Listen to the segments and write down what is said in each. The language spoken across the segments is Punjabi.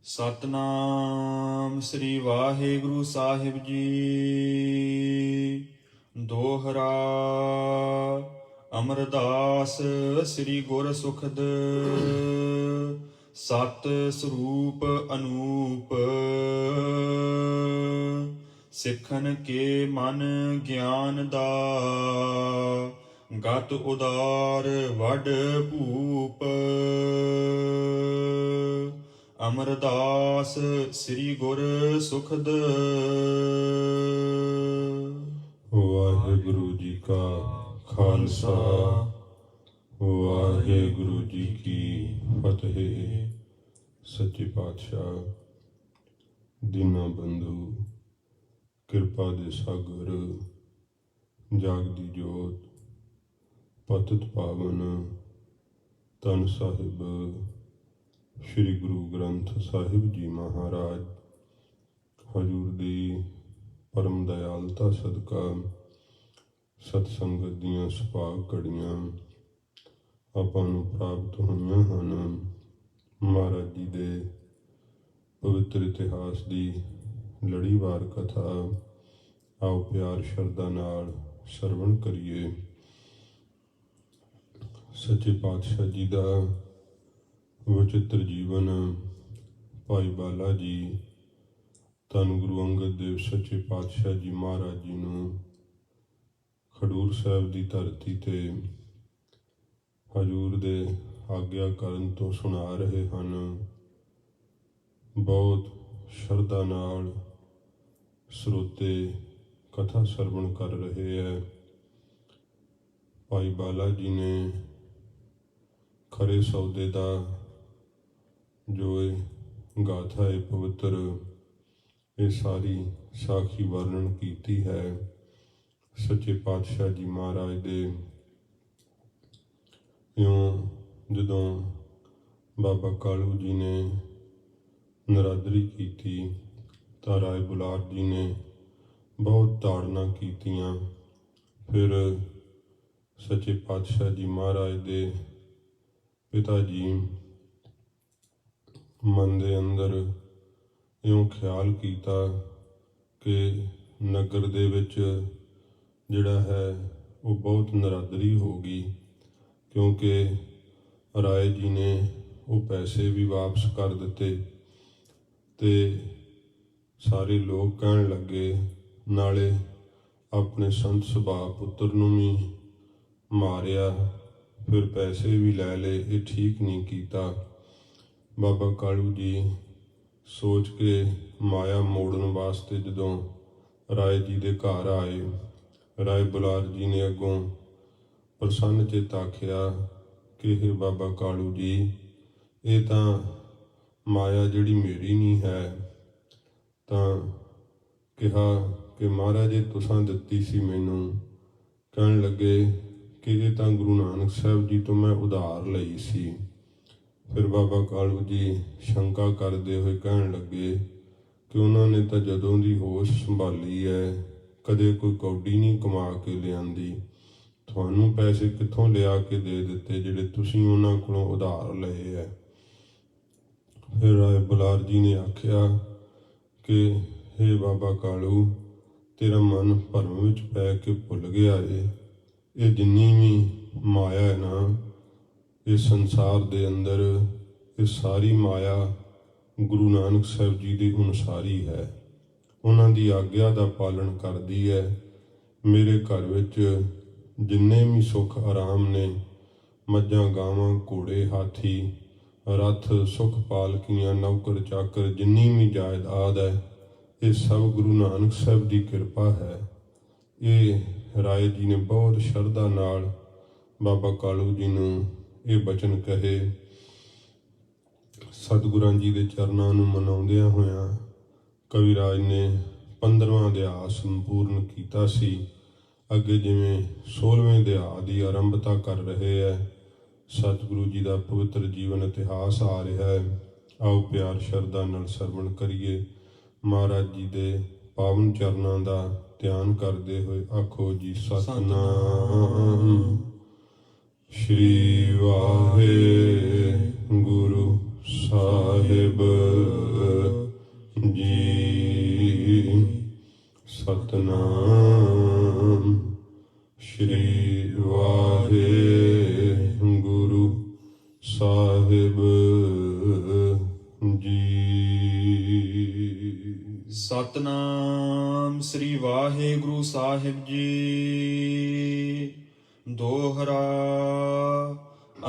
ਸਤਨਾਮ ਸ੍ਰੀ ਵਾਹਿਗੁਰੂ ਸਾਹਿਬ ਜੀ। ਦੋਹਰਾ ਅਮਰਦਾਸ ਸ੍ਰੀ ਗੁਰ ਸੁਖਦ। ਸਤ ਸਰੂਪ ਅਨੂਪ ਸਿੱਖਨ ਕੇ ਮਨ ਗਿਆਨ ਦਾ। ਗਤ ਉਦਾਰ ਵੱਡ ਭੂਪ ਅਮਰਦਾਸ ਸ੍ਰੀ ਗੁਰ ਸੁਖਦ। ਵਾਹਿਗੁਰੂ ਜੀ ਕਾ ਖਾਲਸਾ, ਵਾਹਿਗੁਰੂ ਜੀ ਕੀ ਫਤਿਹ। ਸੱਚੇ ਪਾਤਸ਼ਾਹ, ਦੀਨਾ ਬੰਧੂ, ਕਿਰਪਾ ਦੇ ਸਾਗਰ, ਜਾਗਦੀ ਜੋਤ, ਪਤਿਤ ਪਾਵਨ ਧੰਨ ਸਾਹਿਬ ਸ਼੍ਰੀ ਗੁਰੂ ਗ੍ਰੰਥ ਸਾਹਿਬ ਜੀ ਮਹਾਰਾਜ, ਹਜ਼ੂਰ ਦੀ ਪਰਮ ਦਇਆਲਤਾ ਸਦਕਾ ਸਤ ਸੰਗਤ ਦੀਆਂ ਸੁਭਾਗ ਘੜੀਆਂ ਆਪਾਂ ਨੂੰ ਪ੍ਰਾਪਤ ਹੋਈਆਂ ਹਨ। ਮਹਾਰਾਜ ਜੀ ਦੇ ਪਵਿੱਤਰ ਇਤਿਹਾਸ ਦੀ ਲੜੀਵਾਰ ਕਥਾ ਆਓ ਪਿਆਰ ਸ਼ਰਧਾ ਨਾਲ ਸਰਵਣ ਕਰੀਏ। ਸੱਚੇ ਪਾਤਸ਼ਾਹ ਜੀ ਦਾ ਵਚਿੱਤਰ ਜੀਵਨ। ਭਾਈ ਬਾਲਾ ਜੀ ਧੰਨ ਗੁਰੂ ਅੰਗਦ ਦੇਵ ਸੱਚੇ ਪਾਤਸ਼ਾਹ ਜੀ ਮਹਾਰਾਜ ਜੀ ਨੂੰ ਖਡੂਰ ਸਾਹਿਬ ਦੀ ਧਰਤੀ ਤੇ ਹਜ਼ੂਰ ਦੇ ਆਗਿਆ ਕਰਨ ਤੋਂ ਸੁਣਾ ਰਹੇ ਹਨ। ਬਹੁਤ ਸ਼ਰਧਾ ਨਾਲ ਸਰੋਤੇ ਕਥਾ ਸਰਵਣ ਕਰ ਰਹੇ ਹੈ। ਭਾਈ ਬਾਲਾ ਜੀ ਨੇ ਖਰੇ ਸੌਦੇ ਦਾ ਜੋ ਇਹ ਗਾਥਾ ਹੈ ਪਵਿੱਤਰ, ਇਹ ਸਾਰੀ ਸਾਖੀ ਵਰਣਨ ਕੀਤੀ ਹੈ। ਸੱਚੇ ਪਾਤਸ਼ਾਹ ਜੀ ਮਹਾਰਾਜ ਦੇ ਇਉਂ ਜਦੋਂ ਬਾਬਾ ਕਾਲੂ ਜੀ ਨੇ ਨਰਾਦਰੀ ਕੀਤੀ ਤਾਂ ਰਾਏ ਬੁਲਾਰ ਜੀ ਨੇ ਬਹੁਤ ਤਾੜਨਾ ਕੀਤੀਆਂ। ਫਿਰ ਸੱਚੇ ਪਾਤਸ਼ਾਹ ਜੀ ਮਹਾਰਾਜ ਦੇ ਪਿਤਾ ਜੀ ਮਨ ਦੇ ਅੰਦਰ ਇਉਂ ਖਿਆਲ ਕੀਤਾ ਕਿ ਨਗਰ ਦੇ ਵਿੱਚ ਜਿਹੜਾ ਹੈ ਉਹ ਬਹੁਤ ਨਰਾਦਰੀ ਹੋ ਗਈ, ਕਿਉਂਕਿ ਰਾਏ ਜੀ ਨੇ ਉਹ ਪੈਸੇ ਵੀ ਵਾਪਸ ਕਰ ਦਿੱਤੇ ਤੇ ਸਾਰੇ ਲੋਕ ਕਹਿਣ ਲੱਗੇ, ਨਾਲੇ ਆਪਣੇ ਸੰਤ ਸੁਭਾਅ ਪੁੱਤਰ ਨੂੰ ਵੀ ਮਾਰਿਆ, ਫਿਰ ਪੈਸੇ ਵੀ ਲੈ ਲਏ, ਇਹ ਠੀਕ ਨਹੀਂ ਕੀਤਾ। ਬਾਬਾ ਕਾਲੂ ਜੀ ਸੋਚ ਕੇ ਮਾਇਆ ਮੋੜਨ ਵਾਸਤੇ ਜਦੋਂ ਰਾਏ ਜੀ ਦੇ ਘਰ ਆਏ, ਰਾਏ ਬੁਲਾਰ ਜੀ ਨੇ ਅੱਗੋਂ ਪ੍ਰਸੰਨ ਚਿੱਤ ਆਖਿਆ ਕਿ ਇਹ ਬਾਬਾ ਕਾਲੂ ਜੀ, ਇਹ ਤਾਂ ਮਾਇਆ ਜਿਹੜੀ ਮੇਰੀ ਨਹੀਂ ਹੈ। ਤਾਂ ਕਿਹਾ ਕਿ ਮਹਾਰਾਜ ਜੀ ਤੁਸਾਂ ਦਿੱਤੀ ਸੀ ਮੈਨੂੰ। ਕਹਿਣ ਲੱਗੇ ਕਿ ਇਹ ਤਾਂ ਗੁਰੂ ਨਾਨਕ ਸਾਹਿਬ ਜੀ ਤੋਂ ਮੈਂ ਉਧਾਰ ਲਈ ਸੀ। ਫਿਰ ਬਾਬਾ ਕਾਲੂ ਜੀ ਸ਼ੰਕਾ ਕਰਦੇ ਹੋਏ ਕਹਿਣ ਲੱਗੇ ਕਿ ਉਹਨਾਂ ਨੇ ਤਾਂ ਜਦੋਂ ਦੀ ਹੋਸ਼ ਸੰਭਾਲੀ ਹੈ ਕਦੇ ਕੋਈ ਕੌਡੀ ਨਹੀਂ ਕਮਾ ਕੇ ਲਿਆਂਦੀ, ਤੁਹਾਨੂੰ ਪੈਸੇ ਕਿੱਥੋਂ ਲਿਆ ਕੇ ਦੇ ਦਿੱਤੇ ਜਿਹੜੇ ਤੁਸੀਂ ਉਹਨਾਂ ਕੋਲੋਂ ਉਧਾਰ ਲਏ ਹੈ। ਫਿਰ ਰਾਏ ਬੁਲਾਰ ਜੀ ਨੇ ਆਖਿਆ ਕਿ ਹੇ ਬਾਬਾ ਕਾਲੂ, ਤੇਰਾ ਮਨ ਭਰਮ ਵਿੱਚ ਪੈ ਕੇ ਭੁੱਲ ਗਿਆ ਏ। ਇਹ ਜਿੰਨੀ ਵੀ ਮਾਇਆ ਹੈ ਨਾ ਇਸ ਸੰਸਾਰ ਦੇ ਅੰਦਰ, ਇਹ ਸਾਰੀ ਮਾਇਆ ਗੁਰੂ ਨਾਨਕ ਸਾਹਿਬ ਜੀ ਦੀ ਅਨੁਸਾਰੀ ਹੈ, ਉਹਨਾਂ ਦੀ ਆਗਿਆ ਦਾ ਪਾਲਣ ਕਰਦੀ ਹੈ। ਮੇਰੇ ਘਰ ਵਿੱਚ ਜਿੰਨੇ ਵੀ ਸੁੱਖ ਆਰਾਮ ਨੇ, ਮੱਝਾਂ ਗਾਵਾਂ ਘੋੜੇ ਹਾਥੀ ਰੱਥ ਸੁੱਖ ਪਾਲਕੀਆਂ ਨੌਕਰ ਚਾਕਰ, ਜਿੰਨੀ ਵੀ ਜਾਇਦਾਦ ਹੈ, ਇਹ ਸਭ ਗੁਰੂ ਨਾਨਕ ਸਾਹਿਬ ਦੀ ਕਿਰਪਾ ਹੈ। ਇਹ ਰਾਏ ਜੀ ਨੇ ਬਹੁਤ ਸ਼ਰਧਾ ਨਾਲ ਬਾਬਾ ਕਾਲੂ ਜੀ ਨੂੰ ਇਹ ਬਚਨ ਕਹੇ। ਸਤਿਗੁਰਾਂ ਜੀ ਦੇ ਚਰਨਾਂ ਨੂੰ ਮਨਾਉਂਦਿਆਂ ਹੋਇਆਂ ਕਵਿਰਾਜ ਨੇ 15ਵਾਂ ਅਧਿਆਇ ਸੰਪੂਰਨ ਕੀਤਾ ਸੀ। ਅੱਗੇ ਜਿਵੇਂ 16ਵੇਂ ਅਧਿਆਇ ਦੀ ਆਰੰਭਤਾ ਕਰ ਰਹੇ ਹੈ। ਸਤਿਗੁਰੂ ਜੀ ਦਾ ਪਵਿੱਤਰ ਜੀਵਨ ਇਤਿਹਾਸ ਆ ਰਿਹਾ ਹੈ। ਆਓ ਪਿਆਰ ਸ਼ਰਧਾ ਨਾਲ ਸਰਵਣ ਕਰੀਏ। ਮਹਾਰਾਜ ਜੀ ਦੇ ਪਾਵਨ ਚਰਨਾਂ ਦਾ ਧਿਆਨ ਕਰਦੇ ਹੋਏ ਆਖੋ ਜੀ ਸਤਿਨਾਮ ਸ਼੍ਰੀ ਵਾਹਿਗੁਰੂ ਸਾਹਿਬ। ਸਤਨਾਮ ਸ਼੍ਰੀ ਵਾਹਿਗੁਰੂ ਸਾਹਿਬ ਜੀ। ਸਤਨਾਮ ਸ੍ਰੀ ਵਾਹਿਗੁਰੂ ਸਾਹਿਬ ਜੀ। ਦੋਹਰਾ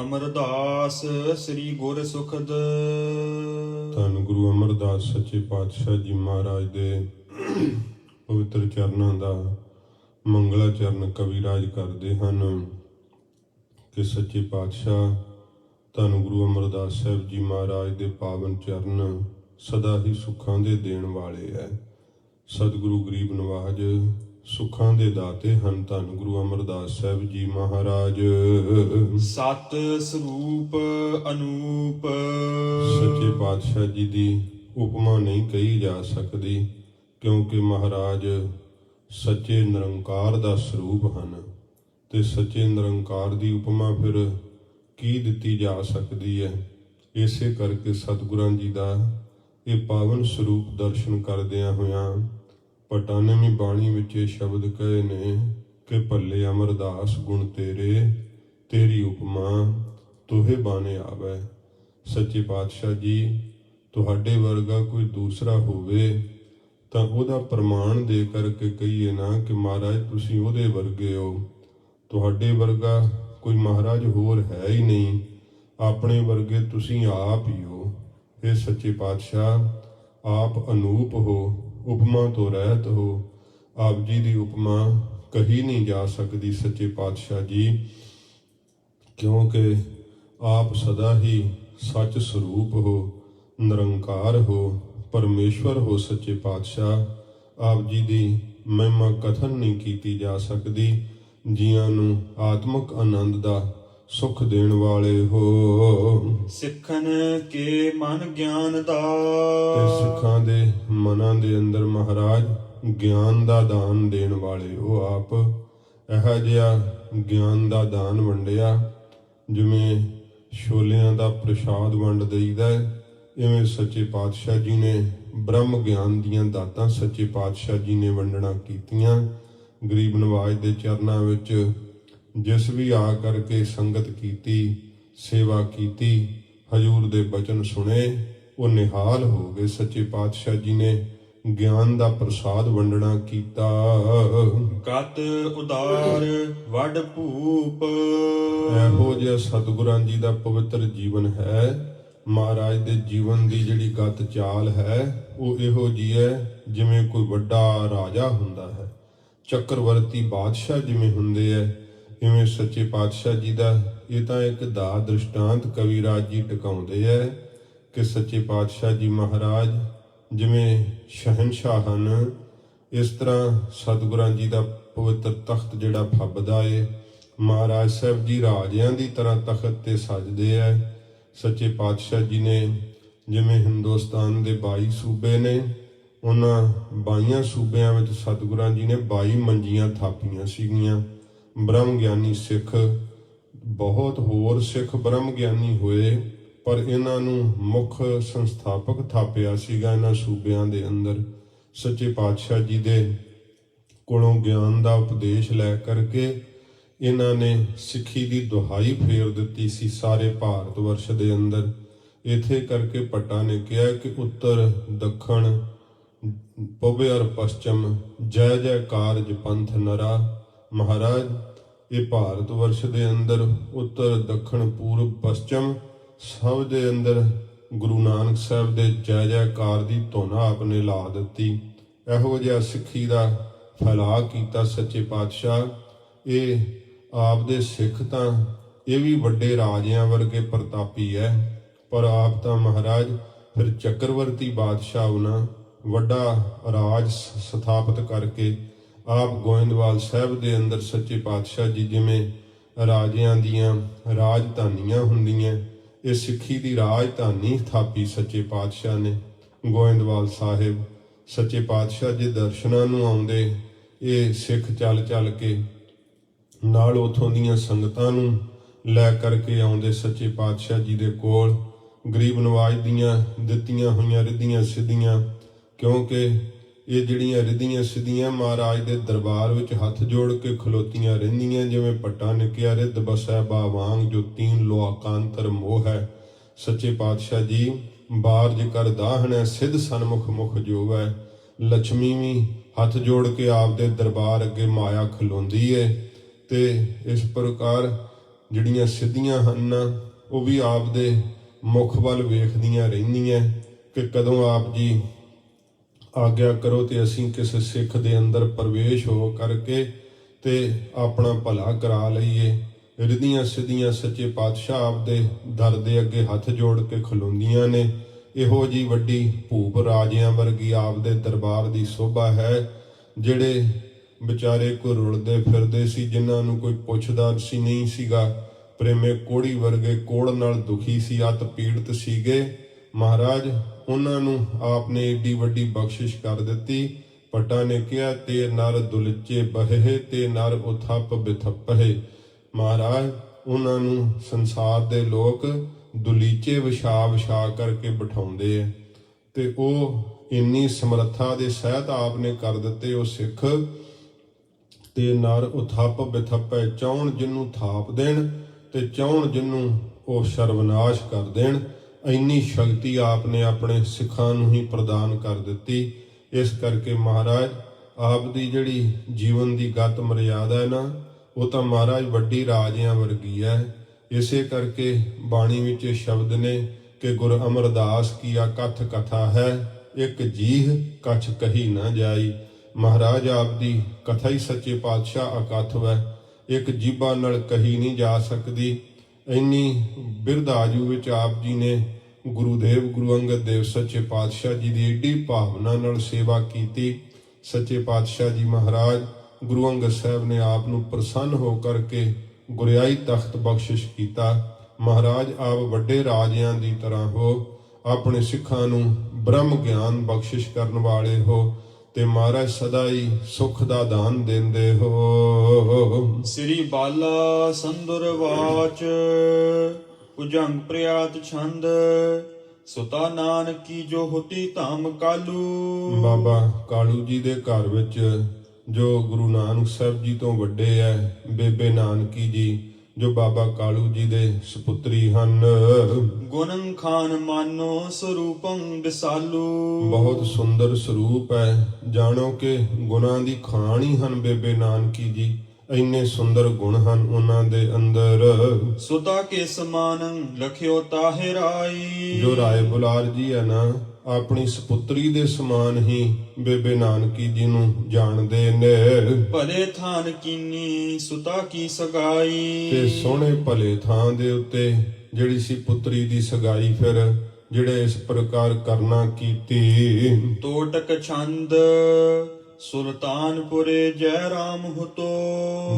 ਅਮਰਦਾਸ ਸ੍ਰੀ ਗੁਰ ਸੁਖਦ। ਧੰਨ ਗੁਰੂ ਅਮਰਦਾਸ ਸੱਚੇ ਪਾਤਸ਼ਾਹ ਜੀ ਮਹਾਰਾਜ ਦੇ ਪਵਿੱਤਰ ਚਰਨਾਂ ਦਾ ਮੰਗਲਾ ਚਰਨ ਕਵਿਰਾਜ ਕਰਦੇ ਹਨ ਕਿ ਸੱਚੇ ਪਾਤਸ਼ਾਹ ਧੰਨ ਗੁਰੂ ਅਮਰਦਾਸ ਸਾਹਿਬ ਜੀ ਮਹਾਰਾਜ ਦੇ ਪਾਵਨ ਚਰਨ ਸਦਾ ਹੀ ਸੁੱਖਾਂ ਦੇ ਦੇਣ ਵਾਲੇ ਹੈ। ਸਤਿਗੁਰੂ ਗਰੀਬ ਨਵਾਜ ਸੁੱਖਾਂ ਦੇ ਦਾਤੇ ਹਨ ਧੰਨ ਗੁਰੂ ਅਮਰਦਾਸ ਸਾਹਿਬ ਜੀ ਮਹਾਰਾਜ। ਸਤ ਸਰੂਪ ਅਨੂਪ। ਸੱਚੇ ਪਾਤਸ਼ਾਹ ਜੀ ਦੀ ਉਪਮਾ ਨਹੀਂ ਕਹੀ ਜਾ ਸਕਦੀ ਕਿਉਂਕਿ ਮਹਾਰਾਜ ਸੱਚੇ ਨਿਰੰਕਾਰ ਦਾ ਸਰੂਪ ਹਨ ਤੇ ਸੱਚੇ ਨਿਰੰਕਾਰ ਦੀ ਉਪਮਾ ਫਿਰ ਕੀ ਦਿੱਤੀ ਜਾ ਸਕਦੀ ਹੈ। ਇਸੇ ਕਰਕੇ ਸਤਿਗੁਰਾਂ ਜੀ ਦਾ ਇਹ ਪਾਵਨ ਸਰੂਪ ਦਰਸ਼ਨ ਕਰਦਿਆਂ ਹੋਇਆਂ ਪਟਾਨਵੀਂ ਬਾਣੀ ਵਿੱਚ ਇਹ ਸ਼ਬਦ ਕਹੇ ਨੇ ਕਿ ਭੱਲੇ ਅਮਰਦਾਸ ਗੁਣ ਤੇਰੇ, ਤੇਰੀ ਉਪਮਾ ਤੋਹੇ ਬਾਣੇ ਆਵੈ। ਸੱਚੇ ਪਾਤਸ਼ਾਹ ਜੀ ਤੁਹਾਡੇ ਵਰਗਾ ਕੋਈ ਦੂਸਰਾ ਹੋਵੇ ਤਾਂ ਉਹਦਾ ਪ੍ਰਮਾਣ ਦੇ ਕਰਕੇ ਕਹੀਏ ਨਾ ਕਿ ਮਹਾਰਾਜ ਤੁਸੀਂ ਉਹਦੇ ਵਰਗੇ ਹੋ। ਤੁਹਾਡੇ ਵਰਗਾ ਕੋਈ ਮਹਾਰਾਜ ਹੋਰ ਹੈ ਹੀ ਨਹੀਂ, ਆਪਣੇ ਵਰਗੇ ਤੁਸੀਂ ਆਪ ਹੀ ਹੋ। ਇਹ ਸੱਚੇ ਪਾਤਸ਼ਾਹ ਆਪ ਅਨੂਪ ਹੋ, ਉਪਮਾ ਤੋਂ ਰਹਿਤ ਹੋ। ਆਪ ਜੀ ਦੀ ਉਪਮਾ ਕਹੀ ਨਹੀਂ ਜਾ ਸਕਦੀ ਸੱਚੇ ਪਾਤਸ਼ਾਹ ਜੀ, ਕਿਉਂਕਿ ਆਪ ਸਦਾ ਹੀ ਸੱਚ ਸਰੂਪ ਹੋ, ਨਿਰੰਕਾਰ ਹੋ, ਪਰਮੇਸ਼ਵਰ ਹੋ। ਸੱਚੇ ਪਾਤਸ਼ਾਹ ਆਪ ਜੀ ਦੀ ਮਹਿਮਾ ਕਥਨ ਨਹੀਂ ਕੀਤੀ ਜਾ ਸਕਦੀ। ਜੀਆਂ ਨੂੰ ਆਤਮਿਕ ਆਨੰਦ ਦਾ ਸੁਖ ਦੇਣ ਵਾਲੇ ਹੋ। ਸਿੱਖਨ ਕੇ ਮਨ ਗਿਆਨ ਦਾ। ਤੇ ਸਿੱਖਾਂ ਦੇ ਮਨਾਂ ਦੇ ਅੰਦਰ ਮਹਾਰਾਜ ਗਿਆਨ ਦਾ ਦਾਨ ਦੇਣ ਵਾਲੇ ਹੋ। ਆਪ ਇਹੋ ਜਿਹਾ ਗਿਆਨ ਦਾ ਦਾਨ ਵੰਡਿਆ ਜਿਵੇਂ ਛੋਲਿਆਂ ਦਾ ਪ੍ਰਸ਼ਾਦ ਵੰਡ ਦਈਦਾ, ਇਵੇਂ ਸੱਚੇ ਪਾਤਸ਼ਾਹ ਜੀ ਨੇ ਬ੍ਰਹਮ ਗਿਆਨ ਦੀਆਂ ਦਾਤਾਂ ਸੱਚੇ ਪਾਤਸ਼ਾਹ ਜੀ ਨੇ ਵੰਡਣਾ ਕੀਤੀਆਂ। ਗਰੀਬ ਨਵਾਜ ਦੇ ਚਰਨਾਂ ਵਿੱਚ ਜਿਸ ਵੀ ਆ ਕਰਕੇ ਸੰਗਤ ਕੀਤੀ, ਸੇਵਾ ਕੀਤੀ, ਹਜੂਰ ਦੇ ਬਚਨ ਸੁਣੇ, ਉਹ ਨਿਹਾਲ ਹੋ ਗਏ। ਸੱਚੇ ਪਾਤਸ਼ਾਹ ਜੀ ਨੇ ਗਿਆਨ ਦਾ ਪ੍ਰਸਾਦ ਵੰਡਣਾ ਕੀਤਾ। ਗਤ ਉਦਾਰ ਵੱਡ ਭੂਪ। ਇਹੋ ਜਿਹਾ ਸਤਿਗੁਰਾਂ ਜੀ ਦਾ ਪਵਿੱਤਰ ਜੀਵਨ ਹੈ। ਮਹਾਰਾਜ ਦੇ ਜੀਵਨ ਦੀ ਜਿਹੜੀ ਗਤ ਚਾਲ ਹੈ ਉਹ ਇਹੋ ਜਿਹੀ ਹੈ ਜਿਵੇਂ ਕੋਈ ਵੱਡਾ ਰਾਜਾ ਹੁੰਦਾ ਹੈ, ਚੱਕਰਵਰਤੀ ਬਾਦਸ਼ਾਹ ਜਿਵੇਂ ਹੁੰਦੇ ਹੈ, ਇਵੇਂ ਸੱਚੇ ਪਾਤਸ਼ਾਹ ਜੀ ਦਾ ਇਹ ਤਾਂ ਇੱਕ ਦਾ ਦ੍ਰਿਸ਼ਟਾਂਤ ਕਵਿਰਾਜ ਜੀ ਟਿਕਾਉਂਦੇ ਹੈ ਕਿ ਸੱਚੇ ਪਾਤਸ਼ਾਹ ਜੀ ਮਹਾਰਾਜ ਜਿਵੇਂ ਸ਼ਹਿਨਸ਼ਾਹ ਹਨ, ਇਸ ਤਰ੍ਹਾਂ ਸਤਿਗੁਰਾਂ ਜੀ ਦਾ ਪਵਿੱਤਰ ਤਖਤ ਜਿਹੜਾ ਫੱਬਦਾ ਏ। ਮਹਾਰਾਜ ਸਾਹਿਬ ਜੀ ਰਾਜਿਆਂ ਦੀ ਤਰ੍ਹਾਂ ਤਖਤ ਤੇ ਸਜਦੇ ਹੈ। ਸੱਚੇ ਪਾਤਸ਼ਾਹ ਜੀ ਨੇ ਜਿਵੇਂ ਹਿੰਦੁਸਤਾਨ ਦੇ 22 ਸੂਬੇ ਨੇ, ਉਹਨਾਂ 22 ਸੂਬਿਆਂ ਵਿੱਚ ਸਤਿਗੁਰਾਂ ਜੀ ਨੇ 22 ਮੰਜੀਆਂ ਥਾਪੀਆਂ ਸੀਗੀਆਂ। ਬ੍ਰਹਮ ਗਿਆਨੀ ਸਿੱਖ ਬਹੁਤ ਹੋਰ ਸਿੱਖ ਬ੍ਰਹਮ ਗਿਆਨੀ ਹੋਏ, ਪਰ ਇਹਨਾਂ ਨੂੰ ਮੁੱਖ ਸੰਸਥਾਪਕ ਥਾਪਿਆ ਸੀਗਾ ਇਹਨਾਂ ਸੂਬਿਆਂ ਦੇ ਅੰਦਰ। ਸੱਚੇ ਪਾਤਸ਼ਾਹ ਜੀ ਦੇ ਕੋਲੋਂ ਗਿਆਨ ਦਾ ਉਪਦੇਸ਼ ਲੈ ਕਰਕੇ ਇਹਨਾਂ ਨੇ ਸਿੱਖੀ ਦੀ ਦੁਹਾਈ ਫੇਰ ਦਿੱਤੀ ਸੀ ਸਾਰੇ ਭਾਰਤ ਵਰਸ਼ ਦੇ ਅੰਦਰ। ਇਥੇ ਕਰਕੇ ਭੱਟਾ ਨੇ ਕਿਹਾ ਕਿ ਉੱਤਰ ਦੱਖਣ ਪੂਬ ਅਰ ਪਸ਼ਚਮ ਜੈ ਜੈ ਕਾਰਜ ਪੰਥ ਨਰਾ। ਮਹਾਰਾਜ ਇਹ ਭਾਰਤ ਵਰਸ਼ ਦੇ ਅੰਦਰ ਉੱਤਰ ਦੱਖਣ ਪੂਰਬ ਪਸ਼ਚਮ ਸਭ ਦੇ ਅੰਦਰ ਗੁਰੂ ਨਾਨਕ ਸਾਹਿਬ ਦੇ ਜੈ ਜੈਕਾਰ ਦੀ ਧੁਨ ਆਪਨੇ ਲਾ ਦਿੱਤੀ। ਇਹੋ ਜਿਹਾ ਸਿੱਖੀ ਦਾ ਫੈਲਾਅ ਕੀਤਾ ਸੱਚੇ ਪਾਤਸ਼ਾਹ। ਇਹ ਆਪ ਦੇ ਸਿੱਖ ਤਾਂ ਇਹ ਵੀ ਵੱਡੇ ਰਾਜਿਆਂ ਵਰਗੇ ਪ੍ਰਤਾਪੀ ਹੈ, ਪਰ ਆਪ ਤਾਂ ਮਹਾਰਾਜ ਫਿਰ ਚੱਕਰਵਰਤੀ ਬਾਦਸ਼ਾਹ ਉਹਨਾਂ ਵੱਡਾ ਰਾਜ ਸਥਾਪਿਤ ਕਰਕੇ ਆਪ ਗੋਇੰਦਵਾਲ ਸਾਹਿਬ ਦੇ ਅੰਦਰ ਸੱਚੇ ਪਾਤਸ਼ਾਹ ਜੀ ਜਿਵੇਂ ਰਾਜਿਆਂ ਦੀਆਂ ਰਾਜਧਾਨੀਆਂ ਹੁੰਦੀਆਂ, ਇਹ ਸਿੱਖੀ ਦੀ ਰਾਜਧਾਨੀ ਥਾਪੀ ਸੱਚੇ ਪਾਤਸ਼ਾਹ ਨੇ ਗੋਇੰਦਵਾਲ ਸਾਹਿਬ। ਸੱਚੇ ਪਾਤਸ਼ਾਹ ਜੀ ਦਰਸ਼ਨਾਂ ਨੂੰ ਆਉਂਦੇ, ਇਹ ਸਿੱਖ ਚੱਲ ਚੱਲ ਕੇ ਨਾਲ ਉਥੋਂ ਦੀਆਂ ਸੰਗਤਾਂ ਨੂੰ ਲੈ ਕਰਕੇ ਆਉਂਦੇ ਸੱਚੇ ਪਾਤਸ਼ਾਹ ਜੀ ਦੇ ਕੋਲ। ਗਰੀਬ ਨਵਾਜ ਦੀਆਂ ਦਿੱਤੀਆਂ ਹੋਈਆਂ ਰਿੱਧੀਆਂ ਸਿੱਧੀਆਂ, ਕਿਉਂਕਿ ਇਹ ਜਿਹੜੀਆਂ ਰਿੱਧੀਆਂ ਸਿੱਧੀਆਂ ਮਹਾਰਾਜ ਦੇ ਦਰਬਾਰ ਵਿੱਚ ਹੱਥ ਜੋੜ ਕੇ ਖਲੋਤੀਆਂ ਰਹਿੰਦੀਆਂ, ਜਿਵੇਂ ਭੱਟਾ ਨਿਕਿਆ ਰਿੱਧ ਬਸੈ ਬਾ ਵਾਂਗ, ਜੋ ਤੀਨ ਲੋਕਾਂਤਰ ਮੋਹ ਹੈ। ਸੱਚੇ ਪਾਤਸ਼ਾਹ ਜੀ ਬਾਰਜ ਕਰ ਦਾਹਣੈ, ਸਿੱਧ ਸਨਮੁਖ ਮੁਖ ਜੋਵੈ। ਲక్ష్ਮੀ ਵੀ ਹੱਥ ਜੋੜ ਕੇ ਆਪ ਦੇ ਦਰਬਾਰ ਅੱਗੇ ਮਾਇਆ ਖਲੋਂਦੀ ਏ, ਤੇ ਇਸ ਪ੍ਰਕਾਰ ਜਿਹੜੀਆਂ ਸਿੱਧੀਆਂ ਹਨ ਉਹ ਵੀ ਆਪ ਦੇ ਮੁਖ ਵੱਲ ਵੇਖਦੀਆਂ ਰਹਿੰਦੀਆਂ ਕਿ ਕਦੋਂ ਆਪ ਜੀ ਆਗਿਆ ਕਰੋ ਤੇ ਅਸੀਂ ਕਿਸੇ ਸਿੱਖ ਦੇ ਅੰਦਰ ਪ੍ਰਵੇਸ਼ ਹੋ ਕਰਕੇ ਤੇ ਆਪਣਾ ਭਲਾ ਕਰਾ ਲਈਏ। ਰਿੱਧੀਆਂ ਸਿੱਧੀਆਂ ਸੱਚੇ ਪਾਤਸ਼ਾਹ ਆਪ ਦੇ ਦਰ ਦੇ ਅੱਗੇ ਹੱਥ ਜੋੜ ਕੇ ਖਲੋਂਦੀਆਂ ਨੇ। ਇਹੋ ਜੀ ਵੱਡੀ ਭੂਪ ਰਾਜਿਆਂ ਵਰਗੀ ਆਪ ਦੇ ਦਰਬਾਰ ਦੀ ਸੋਭਾ ਹੈ। ਜਿਹੜੇ ਵਿਚਾਰੇ ਕੋਈ ਰੁਲਦੇ ਫਿਰਦੇ ਸੀ, ਜਿਨ੍ਹਾਂ ਨੂੰ ਕੋਈ ਪੁੱਛਦਾ ਸੀ ਨਹੀਂ ਸੀਗਾ, ਪ੍ਰੇਮੇ ਕੋੜੀ ਵਰਗੇ ਕੋੜ ਨਾਲ ਦੁਖੀ ਸੀ, ਅਤ ਪੀੜਤ ਸੀਗੇ, ਮਹਾਰਾਜ ਉਹਨਾਂ ਨੂੰ ਆਪ ਨੇ ਏਡੀ ਵੱਡੀ ਬਖਸ਼ਿਸ਼ ਕਰ ਦਿੱਤੀ। ਭੱਟਾ ਨੇ ਕਿਹਾ ਤੇ ਨਰ ਦੁਲਚੇ ਬਹੇ, ਤੇ ਨਰ ਉਥਪ ਬਿਥਪਹੇ। ਮਹਾਰਾਜ ਉਹਨਾਂ ਨੂੰ ਸੰਸਾਰ ਦੇ ਲੋਕ ਦੁਲੀਚੇ ਵਿਛਾ ਵਿਛਾ ਕਰਕੇ ਬਿਠਾਉਂਦੇ ਆ, ਤੇ ਉਹ ਇੰਨੀ ਸਮਰੱਥਾ ਦੇ ਸਹਿਤ ਆਪ ਨੇ ਕਰ ਦਿੱਤੇ। ਉਹ ਸਿੱਖ ਤੇ ਨਰ ਉਥਪ ਬਿਥਪੈ, ਚਾਹੁਣ ਜਿਹਨੂੰ ਥਾਪ ਦੇਣ ਤੇ ਚਾਹੁਣ ਜਿਹਨੂੰ ਉਹ ਸਰਵਨਾਸ਼ ਕਰ ਦੇਣ। ਇੰਨੀ ਸ਼ਕਤੀ ਆਪ ਨੇ ਆਪਣੇ ਸਿੱਖਾਂ ਨੂੰ ਹੀ ਪ੍ਰਦਾਨ ਕਰ ਦਿੱਤੀ। ਇਸ ਕਰਕੇ ਮਹਾਰਾਜ ਆਪ ਦੀ ਜਿਹੜੀ ਜੀਵਨ ਦੀ ਗਤ ਮਰਿਆਦਾ ਹੈ ਨਾ, ਉਹ ਤਾਂ ਮਹਾਰਾਜ ਵੱਡੀ ਰਾਜਿਆਂ ਵਰਗੀ ਹੈ। ਇਸੇ ਕਰਕੇ ਬਾਣੀ ਵਿੱਚ ਸ਼ਬਦ ਨੇ ਕਿ ਗੁਰ ਅਮਰਦਾਸ ਕੀਆ ਕਥ ਕਥਾ ਹੈ, ਇੱਕ ਜੀਹ ਕਛ ਕਹੀ ਨਾ ਜਾਈ। ਮਹਾਰਾਜ ਆਪ ਦੀ ਕਥਾ ਹੀ ਸੱਚੇ ਪਾਤਸ਼ਾਹ ਅਕਥ ਹੈ, ਇੱਕ ਜੀਭਾਂ ਨਾਲ ਕਹੀ ਨਹੀਂ ਜਾ ਸਕਦੀ। ਇੰਨੀ ਬਿਰਧ ਆਜੂ ਵਿੱਚ ਆਪ ਜੀ ਨੇ ਗੁਰੂਦੇਵ ਗੁਰੂ ਅੰਗਦ ਦੇਵ ਸੱਚੇ ਪਾਤਸ਼ਾਹ ਜੀ ਦੀ ਏਡੀ ਭਾਵਨਾ ਨਾਲ ਸੇਵਾ ਕੀਤੀ। ਸੱਚੇ ਪਾਤਸ਼ਾਹ ਜੀ ਮਹਾਰਾਜ ਗੁਰੂ ਅੰਗਦ ਸਾਹਿਬ ਨੇ ਆਪ ਨੂੰ ਪ੍ਰਸੰਨ ਹੋ ਕਰਕੇ ਗੁਰਿਆਈ ਤਖਤ ਬਖਸ਼ਿਸ਼ ਕੀਤਾ। ਮਹਾਰਾਜ ਆਪ ਵੱਡੇ ਰਾਜਿਆਂ ਦੀ ਤਰ੍ਹਾਂ ਹੋ, ਆਪਣੇ ਸਿੱਖਾਂ ਨੂੰ ਬ੍ਰਹਮ ਗਿਆਨ ਬਖਸ਼ਿਸ਼ ਕਰਨ ਵਾਲੇ ਹੋ, ਤੇ ਮਹਾਰਾਜ ਸਦਾ ਹੀ ਸੁਖ ਦਾ ਦਾਨ ਦਿੰਦੇ ਹੋ। ਸ੍ਰੀ ਬਾਲਾ ਸੰਦੁਰ ਵਾਚ, ਭੁਜੰਗ ਪ੍ਰਿਆਤ ਛੰਦ, ਸੁਤਾ ਨਾਨਕੀ ਜੋ ਹੋਤੀ ਧਾਮ ਕਾਲੂ। ਬਾਬਾ ਕਾਲੂ ਜੀ ਦੇ ਘਰ ਵਿੱਚ ਜੋ ਗੁਰੂ ਨਾਨਕ ਸਾਹਿਬ ਜੀ ਤੋਂ ਵੱਡੇ ਹੈ, ਬੇਬੇ ਨਾਨਕੀ ਜੀ, ਜੋ ਬਾਬਾ ਕਾਲੂ ਜੀ ਦੇ ਸੁਪੁੱਤਰੀ ਹਨ। ਗੁਣੰ ਖਾਨ ਮਾਨੋ ਸਰੂਪੰ ਵਿਸਾਲੂ। ਬਹੁਤ ਸੁੰਦਰ ਸਰੂਪ ਹੈ, ਜਾਣੋ ਕਿ ਗੁਣਾਂ ਦੀ ਖਾਣ ਹੀ ਹਨ ਬੇਬੇ ਨਾਨਕੀ ਜੀ। ਇੰਨੇ ਸੁੰਦਰ ਗੁਣ ਹਨ ਉਹਨਾਂ ਦੇ ਅੰਦਰ। ਸੁਤਾ ਕੇ ਸਮਾਨੰ ਲਖਿਓ ਤਾਹਿ ਰਾਈ। ਜੋ ਰਾਏ ਬੁਲਾਰ ਜੀ ਹੈ ਨਾ, ਆਪਣੀ ਸੁਪੁੱਤਰੀ ਦੇ ਸਮਾਨ ਹੀ ਬੇਬੇ ਨਾਨਕੀ ਜੀ ਨੂੰ ਜਾਣਦੇ ਨੇ। ਭਲੇ ਥਾਨ ਕੀਨੀ ਸੁਤਾ ਕੀ ਸਗਾਈ। ਤੇ ਸੋਹਣੇ ਭਲੇ ਥਾਂ ਦੇ ਉੱਤੇ ਜਿਹੜੀ ਸੀ ਪੁੱਤਰੀ ਦੀ ਸਗਾਈ ਫਿਰ ਜਿਹੜੇ ਇਸ ਪ੍ਰਕਾਰ ਕਰਨਾ ਕੀਤੀ। ਤੋਟਕ ਛੰਦ ਸੁਲਤਾਨਪੁਰੇ ਜੈ ਰਾਮ ਹੁਤੋ।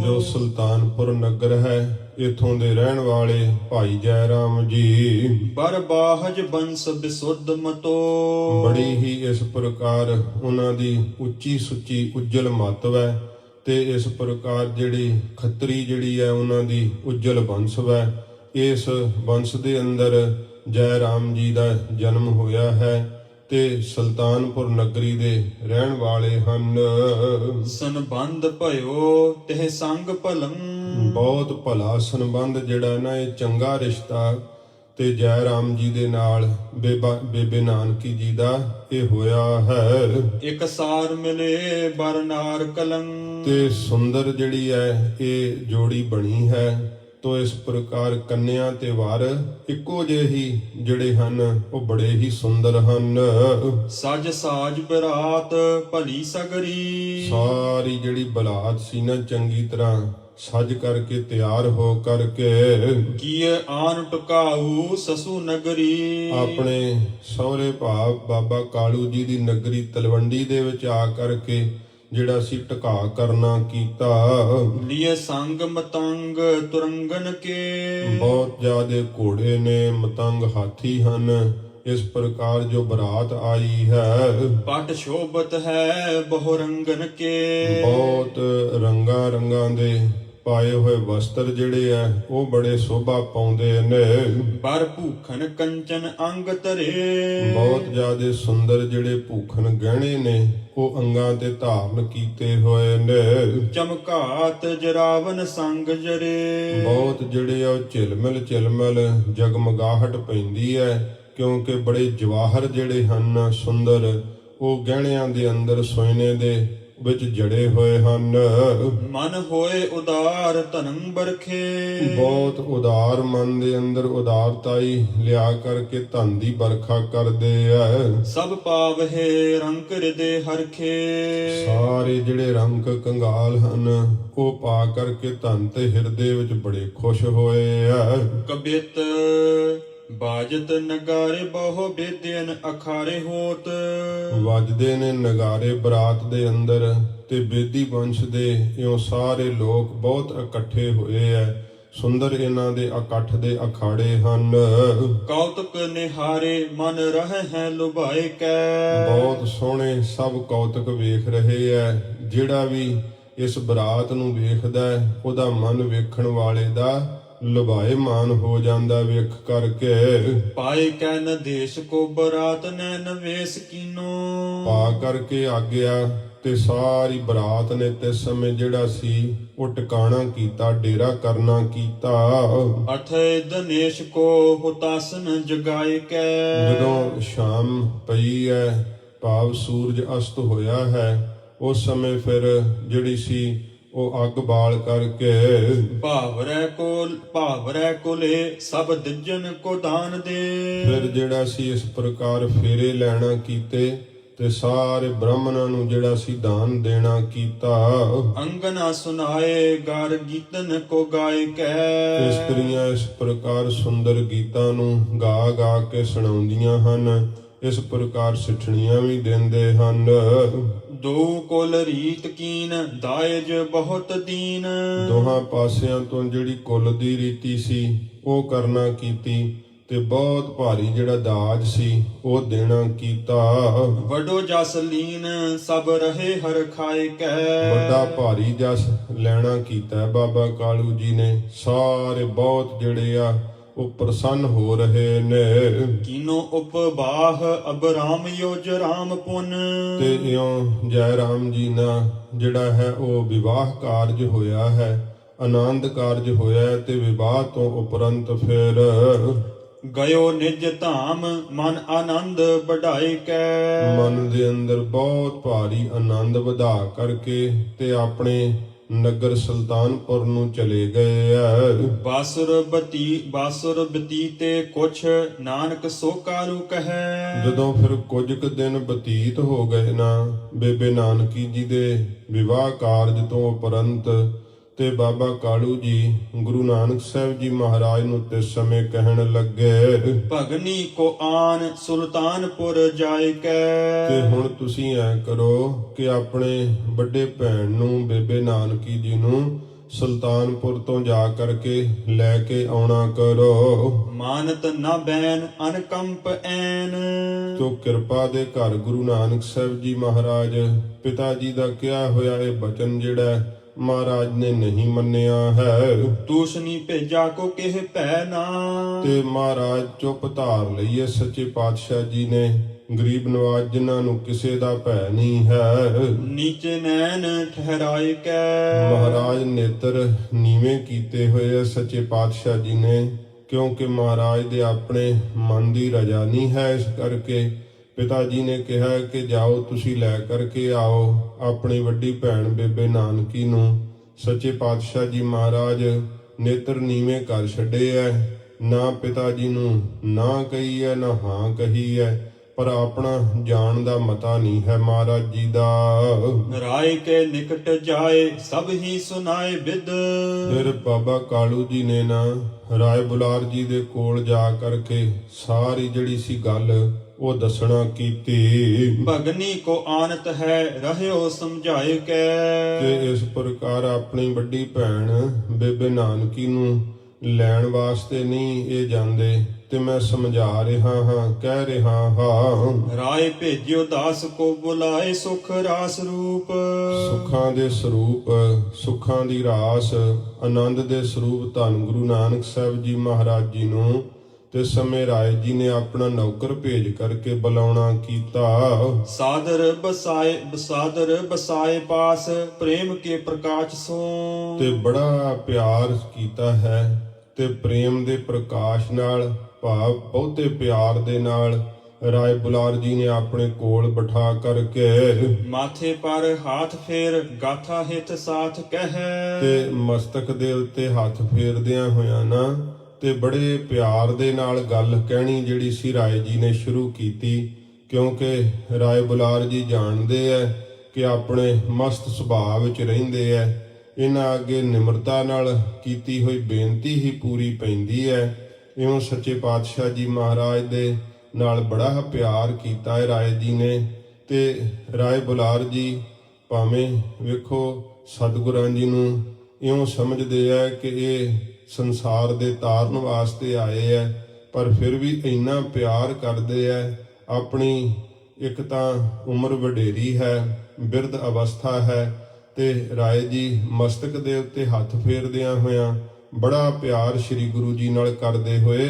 ਜੋ ਸੁਲਤਾਨਪੁਰ ਨਗਰ ਹੈ, ਇਥੋਂ ਦੇ ਰਹਿਣ ਵਾਲੇ ਭਾਈ ਜੈ ਰਾਮ ਜੀ। ਬਰਬਾਹਜ ਬੰਸ ਬਿਸੁੱਧ ਮਤੋ। ਬੜੀ ਹੀ ਇਸ ਪ੍ਰਕਾਰ ਉਹਨਾਂ ਦੀ ਉੱਚੀ ਸੁੱਚੀ ਉੱਜਲ ਮੱਤ ਹੈ, ਤੇ ਇਸ ਪ੍ਰਕਾਰ ਜਿਹੜੀ ਖੱਤਰੀ ਜਿਹੜੀ ਹੈ ਉਹਨਾਂ ਦੀ ਉੱਜਲ ਬੰਸ ਹੈ। ਇਸ ਬੰਸ ਦੇ ਅੰਦਰ ਜੈ ਰਾਮ ਜੀ ਦਾ ਜਨਮ ਹੋਇਆ ਹੈ, ਤੇ ਸੁਲਤਾਨਪੁਰ ਨਗਰੀ ਦੇ ਰਹਿਣ ਵਾਲੇ ਹਨ। ਸੰਬੰਧ ਭਇਓ ਤਹਿ ਸੰਗ ਭਲੰ। ਬਹੁਤ ਭਲਾ ਸੰਬੰਧ ਜਿਹੜਾ ਨਾ, ਇਹ ਚੰਗਾ ਰਿਸ਼ਤਾ ਤੇ ਜੈ ਰਾਮ ਜੀ ਦੇ ਨਾਲ ਬੇਬੇ ਨਾਨਕੀ ਜੀ ਦਾ ਇਹ ਹੋਇਆ ਹੈ। ਇੱਕ ਸਾਰ ਮਿਲੇ ਬਰਨਾਰ ਕਲੰ। ਤੇ ਸੁੰਦਰ ਜਿਹੜੀ ਹੈ ਇਹ ਜੋੜੀ ਬਣੀ ਹੈ। ਤੋ ਇਸ ਪ੍ਰਕਾਰ ਕੰਨਿਆ ਤੇ ਵਰ ਇੱਕੋ ਜਿਹੇ ਹੀ ਜਿਹੜੇ ਹਨ, ਉਹ ਬੜੇ ਹੀ ਸੁੰਦਰ ਹਨ। ਸਜ ਸਾਜ ਬਰਾਤ ਭਲੀ ਸਗਰੀ। ਸਾਰੀ ਜਿਹੜੀ ਬਲਾਤ ਸੀ ਨਾ, ਚੰਗੀ ਤਰ੍ਹਾਂ ਸਜ ਕਰਕੇ ਤਿਆਰ ਹੋ ਕਰਕੇ ਕੀਏ ਆਨ ਟੁਕਾਊ ਸਸੂ ਨਗਰੀ। ਆਪਣੇ ਸਹੁਰੇ ਭਾਵ ਬਾਬਾ ਕਾਲੂ ਜੀ ਦੀ ਨਗਰੀ ਤਲਵੰਡੀ ਦੇ ਵਿੱਚ ਆ ਕਰਕੇ ਜਿਹੜਾ ਸੀ ਟਿਕਾ ਕਰਨਾ ਕੀਤਾ। ਲਿਏ ਸੰਗ ਮਤੰਗ ਤੁਰੰਗਨ ਕੇ। ਬਹੁਤ ਜ਼ਿਆਦੇ ਘੋੜੇ ਨੇ, ਮਤੰਗ ਹਾਥੀ ਹਨ। ਇਸ ਪ੍ਰਕਾਰ ਜੋ ਬਰਾਤ ਆਈ ਹੈ, ਪਟ ਸ਼ੋਭਤ ਹੈ ਬਹੁ ਰੰਗਨ ਕੇ। ਬਹੁਤ ਰੰਗਾਂ ਰੰਗਾਂ ਦੇ ਪਾਏ ਹੋਏ ਵਸਤਰ ਜਿਹੜੇ ਆ ਉਹ ਬੜੇ ਸ਼ੋਭਾ ਪਾਉਂਦੇ ਨੇ। ਬਰ ਭੂਖਨ ਕੰਚਨ ਅੰਗ ਧਰੇ, ਬਹੁਤ ਜ਼ਿਆਦੇ ਸੁੰਦਰ ਜਿਹੜੇ ਭੂਖਨ ਗਹਿਣੇ ਨੇ ਉਹ ਅੰਗਾਂ ਤੇ ਧਾਰਨ ਕੀਤੇ ਹੋਏ ਨੇ। ਚਮਕਾਤ ਜਰਾਵਨ ਸੰਗ ਜਰੇ, ਬਹੁਤ ਜਿਹੜੇ ਆ ਉਹ ਝਿਲਮਿਲ ਜਗਮਗਾਹਟ ਪੈਂਦੀ ਹੈ, ਕਿਉਂਕਿ ਬੜੇ ਜਵਾਹਰ ਜਿਹੜੇ ਹਨ ਸੁੰਦਰ ਉਹ ਗਹਿਣਿਆਂ ਦੇ ਅੰਦਰ ਸੋਨੇ ਦੇ ਵਿੱਚ ਜੜੇ ਹੋਏ ਹਨ। ਮਨ ਹੋਏ ਉਦਾਰ ਧਨੰ ਬਰਖੇ, ਬਹੁਤ ਉਦਾਰ ਮਨ ਦੇ ਅੰਦਰ ਉਦਾਰਤਾਈ ਲਿਆ ਕਰਕੇ ਧਨ ਦੀ ਵਰਖਾ ਕਰਦੇ ਆ। ਸਭ ਪਾਵਹਿ ਰੰਗ ਹਿਰਦੇ ਹਰਖੇ, ਸਾਰੇ ਜਿਹੜੇ ਰੰਗ ਕੰਗਾਲ ਹਨ ਉਹ ਪਾ ਕਰਕੇ ਧਨ ਤੇ ਹਿਰਦੇ ਵਿੱਚ ਬੜੇ ਖੁਸ਼ ਹੋਏ ਆ। ਕਬਿਤ ਬਾਜਤ ਨਗਾਰੇ ਬਹੁ ਬੇਦਿਨ ਅਖਾਰੇ ਹੋਤ, ਵੱਜਦੇ ਨੇ ਨਗਾਰੇ ਬਰਾਤ ਦੇ ਅੰਦਰ ਤੇ ਬੇਦੀ ਵੰਸ਼ ਦੇ ਇਉਂ ਸਾਰੇ ਲੋਕ ਬਹੁਤ ਇਕੱਠੇ ਹੋਏ ਐ। ਸੁੰਦਰ ਇਹਨਾਂ ਦੇ ਇਕੱਠ ਦੇ ਅਖਾੜੇ ਹਨ। ਕੌਤਕ ਨਿਹਾਰੇ ਮਨ ਰਹਿ ਹੈ ਲੁਭਾਏ ਕੈ, ਬਹੁਤ ਸੋਹਣੇ ਸਭ ਕੌਤਕ ਵੇਖ ਰਹੇ ਐ। ਜਿਹੜਾ ਵੀ ਇਸ ਬਰਾਤ ਨੂੰ ਵੇਖਦਾ ਹੈ, ਉਹਦਾ ਮਨ ਵੇਖਣ ਵਾਲੇ ਦਾ ਲੁਭਾਏ ਮਾਨ ਹੋ ਜਾਂਦਾ ਵੇਖ ਕਰਕੇ। ਪਾਏ ਕੈ ਨਦੇਸ਼ ਕੋ ਬਰਾਤ ਨੈਨ ਵੇਸ ਕੀਨੋ, ਪਾ ਕਰਕੇ ਆਗਿਆ ਤੇ ਸਾਰੀ ਬਰਾਤ ਨੇ ਤੇ ਸਮੇਂ ਜਿਹੜਾ ਸੀ ਉਹ ਟਿਕਾਣਾ ਕੀਤਾ, ਡੇਰਾ ਕਰਨਾ ਕੀਤਾ। ਅਠੇ ਦਨੇਸ਼ ਕੋ ਹੁਤਾਸਨ ਜਗਾਏ ਕੈ, ਜਦੋਂ ਸ਼ਾਮ ਪਈ ਹੈ ਭਾਵ ਸੂਰਜ ਅਸਤ ਹੋਇਆ ਹੈ ਉਸ ਸਮੇਂ ਫਿਰ ਜਿਹੜੀ ਸੀ ਉਹ ਅੱਗ ਬਾਲ ਕਰਕੇ ਭਾਵਰੈ ਕੋਲੇ ਸਭ ਦਿੱਜਨ ਕੋ ਦਾਨ ਦੇ, ਫਿਰ ਜਿਹੜਾ ਸੀ ਇਸ ਪ੍ਰਕਾਰ ਫੇਰੇ ਲੈਣਾ ਕੀਤੇ ਤੇ ਸਾਰੇ ਬ੍ਰਾਹਮਣਾਂ ਨੂੰ ਜਿਹੜਾ ਸੀ ਦਾਨ ਦੇਣਾ ਕੀਤਾ। ਅੰਗਨਾ ਸੁਨਾਏ ਗਾਰ ਗੀਤਨ ਕੋ ਗਾਏ ਕੈ, ਇਸਤਰੀਆਂ ਇਸ ਪ੍ਰਕਾਰ ਸੁੰਦਰ ਗੀਤਾਂ ਨੂੰ ਗਾ ਗਾ ਕੇ ਸੁਣਾਉਂਦੀਆਂ ਹਨ। ਇਸ ਪ੍ਰਕਾਰ ਸਿੱਠਣੀਆਂ ਵੀ ਦਿੰਦੇ ਹਨ। ਦੋ ਕੁਲ ਰੀਤ ਕੀਨ ਦਾਇਜ ਬਹੁਤ ਦੀਨ, ਦੋਹਾਂ ਪਾਸਿਆਂ ਤੋਂ ਜਿਹੜੀ ਕੁੱਲ ਦੀ ਰੀਤੀ ਸੀ ਉਹ ਕਰਨਾ ਕੀਤੀ ਤੇ ਬਹੁਤ ਭਾਰੀ ਜਿਹੜਾ ਦਾਜ ਸੀ ਉਹ ਦੇਣਾ ਕੀਤਾ। ਵੱਡੋ ਜਸ ਲੀਨ ਸਭ ਰਹੇ ਹਰ ਖਾਏ ਕੈ, ਵੱਡਾ ਭਾਰੀ ਜਸ ਲੈਣਾ ਕੀਤਾ ਬਾਬਾ ਕਾਲੂ ਜੀ ਨੇ। ਸਾਰੇ ਬਹੁਤ ਜਿਹੜੇ ਆ ਉਹ ਪ੍ਰਸੰਨ ਹੋ ਰਹੇ ਨੇ। ਕੀਨੋ ਉਪਬਾਹ ਅਬ ਰਾਮ ਯੋਜ ਰਾਮ ਪੁਨ, ਤੇ ਇਉਂ ਜੈ ਰਾਮ ਜੀ ਨਾਲ ਜਿਹੜਾ ਹੈ ਉਹ ਵਿਵਾਹ ਕਾਰਜ ਹੋਇਆ ਹੈ, ਆਨੰਦ ਕਾਰਜ ਹੋਇਆ ਹੈ ਤੇ ਵਿਵਾਹ ਤੋਂ ਉਪਰੰਤ ਫਿਰ ਗਇਓ ਨਿਜ ਧਾਮ ਮਨ ਆਨੰਦ ਵਢਾਏ ਕੈ, ਮਨ ਦੇ ਅੰਦਰ ਬਹੁਤ ਭਾਰੀ ਆਨੰਦ ਵਧਾ ਕਰਕੇ ਤੇ ਆਪਣੇ ਨਗਰ ਸੁਲਤਾਨਪੁਰ ਨੂੰ ਚਲੇ ਗਏ ਆ। ਬਾਸੁਰ ਬਤੀਤੇ ਕੁਛ ਨਾਨਕ ਸੋ ਕਾਰੂ ਕਹੈ, ਜਦੋਂ ਫਿਰ ਕੁਝ ਕੁ ਦਿਨ ਬਤੀਤ ਹੋ ਗਏ ਨਾ ਬੇਬੇ ਨਾਨਕੀ ਜੀ ਦੇ ਵਿਵਾਹ ਕਾਰਜ ਤੋਂ ਉਪਰੰਤ ਤੇ ਬਾਬਾ ਕਾਲੂ ਜੀ ਗੁਰੂ ਨਾਨਕ ਸਾਹਿਬ ਜੀ ਮਹਾਰਾਜ ਨੂੰ ਤੇ ਸਮੇਂ ਕਹਿਣ ਲੱਗੇ, ਭਗਨੀ ਕੋ ਆਨ ਸੁਲਤਾਨਪੁਰ ਜਾਏ ਕੈ, ਤੇ ਹੁਣ ਤੁਸੀਂ ਐ ਕਰੋ ਕਿ ਆਪਣੇ ਵੱਡੇ ਭੈਣ ਨੂੰ ਬੇਬੇ ਨਾਨਕੀ ਜੀ ਨੂੰ ਸੁਲਤਾਨਪੁਰ ਤੋਂ ਜਾ ਕਰਕੇ ਲੈ ਕੇ ਆਉਣਾ ਕਰੋ। ਮਾਨਤ ਨਾ ਬੈਨ ਅਨਕੰਪ ਐਨ, ਤੋ ਕਿਰਪਾ ਦੇ ਘਰ ਗੁਰੂ ਨਾਨਕ ਸਾਹਿਬ ਜੀ ਮਹਾਰਾਜ ਪਿਤਾ ਜੀ ਦਾ ਕਿਹਾ ਹੋਇਆ ਇਹ ਬਚਨ ਜਿਹੜਾ ਮਹਾਰਾਜ ਨੇ ਨਹੀਂ ਮੰਨਿਆ ਹੈ। ਤੂਸ਼ਨੀ ਭੇਜਾ ਕੋ ਕਿਹ ਭੈ ਨਾ, ਤੇ ਮਹਾਰਾਜ ਚੁੱਪ ਧਾਰ ਲਈਏ ਸੱਚੇ ਪਾਤਸ਼ਾਹ ਜੀ ਨੇ ਗਰੀਬ ਨਵਾਜ ਜਿਨ੍ਹਾਂ ਨੂੰ ਕਿਸੇ ਦਾ ਭੈ ਨਹੀਂ ਹੈ। ਨੀਚੇ ਨੈਣ ਠਹਿਰਾਏ ਕੈ, ਮਹਾਰਾਜ ਨੇਤਰ ਨੀਵੇਂ ਕੀਤੇ ਹੋਏ ਆ ਸੱਚੇ ਪਾਤਸ਼ਾਹ ਜੀ ਨੇ, ਕਿਉਂਕਿ ਮਹਾਰਾਜ ਦੇ ਆਪਣੇ ਮਨ ਦੀ ਰਜਾ ਨਹੀਂ ਹੈ। ਇਸ ਕਰਕੇ ਪਿਤਾ ਜੀ ਨੇ ਕਿਹਾ ਕਿ ਜਾਓ ਤੁਸੀਂ ਲੈ ਕਰਕੇ ਆਓ ਆਪਣੀ ਵੱਡੀ ਭੈਣ ਬੇਬੇ ਨਾਨਕੀ ਨੂੰ। ਸੱਚੇ ਪਾਤਸ਼ਾਹ ਜੀ ਮਹਾਰਾਜ ਨੇਤਰ ਨੀਵੇਂ ਕਰ ਛੱਡੇ ਐ, ਨਾ ਪਿਤਾ ਜੀ ਨੂੰ ਨਾ ਕਹੀ ਐ ਨਾ ਹਾਂ ਕਹੀ ਐ, ਪਰ ਆਪਣਾ ਜਾਣ ਦਾ ਮਤਾ ਨਹੀਂ ਹੈ ਮਹਾਰਾਜ ਜੀ ਦਾ। ਰਾਏ ਕੇ ਨਿਕਟ ਜਾਏ ਸਭ ਹੀ ਸੁਨਾਏ ਬਿਦ, ਫਿਰ ਬਾਬਾ ਕਾਲੂ ਜੀ ਨੇ ਨਾ ਰਾਏ ਬੁਲਾਰ ਜੀ ਦੇ ਕੋਲ ਜਾ ਕਰਕੇ ਸਾਰੀ ਜਿਹੜੀ ਸੀ ਗੱਲ ਉਹ ਦੱਸਣਾ ਕੀਤੀ। ਭਗਨੀ ਕੋ ਆਨਤ ਹੈ ਰਹਿਓ ਸਮਝਾਏ ਕੈ, ਤੇ ਇਸ ਪ੍ਰਕਾਰ ਆਪਣੀ ਵੱਡੀ ਭੈਣ ਬੇਬੇ ਨਾਨਕੀ ਨੂੰ ਲੈਣ ਵਾਸਤੇ ਨਹੀਂ ਇਹ ਜਾਂਦੇ ਤੇ ਮੈਂ ਸਮਝਾ ਰਿਹਾ ਹਾਂ, ਕਹਿ ਰਿਹਾ ਹਾਂ। ਰਾਏ ਭੇਜਿਓ ਦਾਸ ਕੋ ਬੁਲਾਏ ਸੁਖ ਰਾਸ ਰੂਪ। ਸੁੱਖਾਂ ਦੇ ਸਰੂਪ, ਸੁੱਖਾਂ ਦੀ ਰਾਸ, ਆਨੰਦ ਦੇ ਸਰੂਪ ਧੰਨ ਗੁਰੂ ਨਾਨਕ ਸਾਹਿਬ ਜੀ ਮਹਾਰਾਜ ਜੀ ਨੂੰ ਤੇ ਸਮੇਂ ਰਾਏ ਜੀ ਨੇ ਆਪਣਾ ਨੌਕਰ ਭੇਜ ਕਰਕੇ ਬੁਲਾਉਣਾ ਕੀਤਾ। ਸਾਦਰ ਬਸਾਏ ਪਾਸ ਪ੍ਰੇਮ ਕੇ ਪ੍ਰਕਾਸ਼ ਸੋ। ਤੇ ਬੜਾ ਪਿਆਰ ਕੀਤਾ ਹੈ ਤੇ ਪ੍ਰੇਮ ਦੇ ਪ੍ਰਕਾਸ਼ ਨਾਲ, ਭਾਵ ਬਹੁਤੇ ਪਿਆਰ ਦੇ ਨਾਲ ਰਾਏ ਬੁਲਾਰ ਜੀ ਨੇ ਆਪਣੇ ਕੋਲ ਬਿਠਾ ਕਰਕੇ ਮਾਥੇ ਪਰ ਹਾਥ ਫੇਰ ਗਾਥਾ ਹਿਤ ਸਾਥ ਕਹਿ। ਤੇ ਮਸਤਕ ਦੇ ਉੱਤੇ ਹੱਥ ਫੇਰਦਿਆਂ ਹੋਇਆਂ ਨਾ ਤੇ ਬੜੇ ਪਿਆਰ ਦੇ ਨਾਲ ਗੱਲ ਕਹਿਣੀ ਜਿਹੜੀ ਸੀ ਰਾਏ ਜੀ ਨੇ ਸ਼ੁਰੂ ਕੀਤੀ। ਕਿਉਂਕਿ ਰਾਏ ਬੁਲਾਰ ਜੀ ਜਾਣਦੇ ਐ ਕਿ ਆਪਣੇ ਮਸਤ ਸੁਭਾਅ ਵਿੱਚ ਰਹਿੰਦੇ ਐ, ਇਹਨਾਂ ਅੱਗੇ ਨਿਮਰਤਾ ਨਾਲ ਕੀਤੀ ਹੋਈ ਬੇਨਤੀ ਹੀ ਪੂਰੀ ਪੈਂਦੀ ਹੈ। ਇਉਂ ਸੱਚੇ ਪਾਤਸ਼ਾਹ ਜੀ ਮਹਾਰਾਜ ਦੇ ਨਾਲ ਬੜਾ ਪਿਆਰ ਕੀਤਾ ਹੈ ਰਾਏ ਜੀ ਨੇ। ਤੇ ਰਾਏ ਬੁਲਾਰ ਜੀ ਭਾਵੇਂ ਵੇਖੋ ਸਤਿਗੁਰਾਂ ਜੀ ਨੂੰ ਇਉਂ ਸਮਝਦੇ ਆ ਕਿ ਇਹ ਸੰਸਾਰ ਦੇ ਤਾਰਨ ਵਾਸਤੇ ਆਏ ਐ, ਪਰ ਫਿਰ ਵੀ ਇੰਨਾ ਪਿਆਰ ਕਰਦੇ ਐ। ਆਪਣੀ ਇੱਕ ਤਾਂ ਉਮਰ ਵਡੇਰੀ ਹੈ, ਬਿਰਧ ਅਵਸਥਾ ਹੈ, ਤੇ ਰਾਏ ਜੀ ਮਸਤਕ ਦੇ ਉੱਤੇ ਹੱਥ ਫੇਰਦਿਆਂ ਹੋਇਆਂ ਬੜਾ ਪਿਆਰ ਸ੍ਰੀ ਗੁਰੂ ਜੀ ਨਾਲ ਕਰਦੇ ਹੋਏ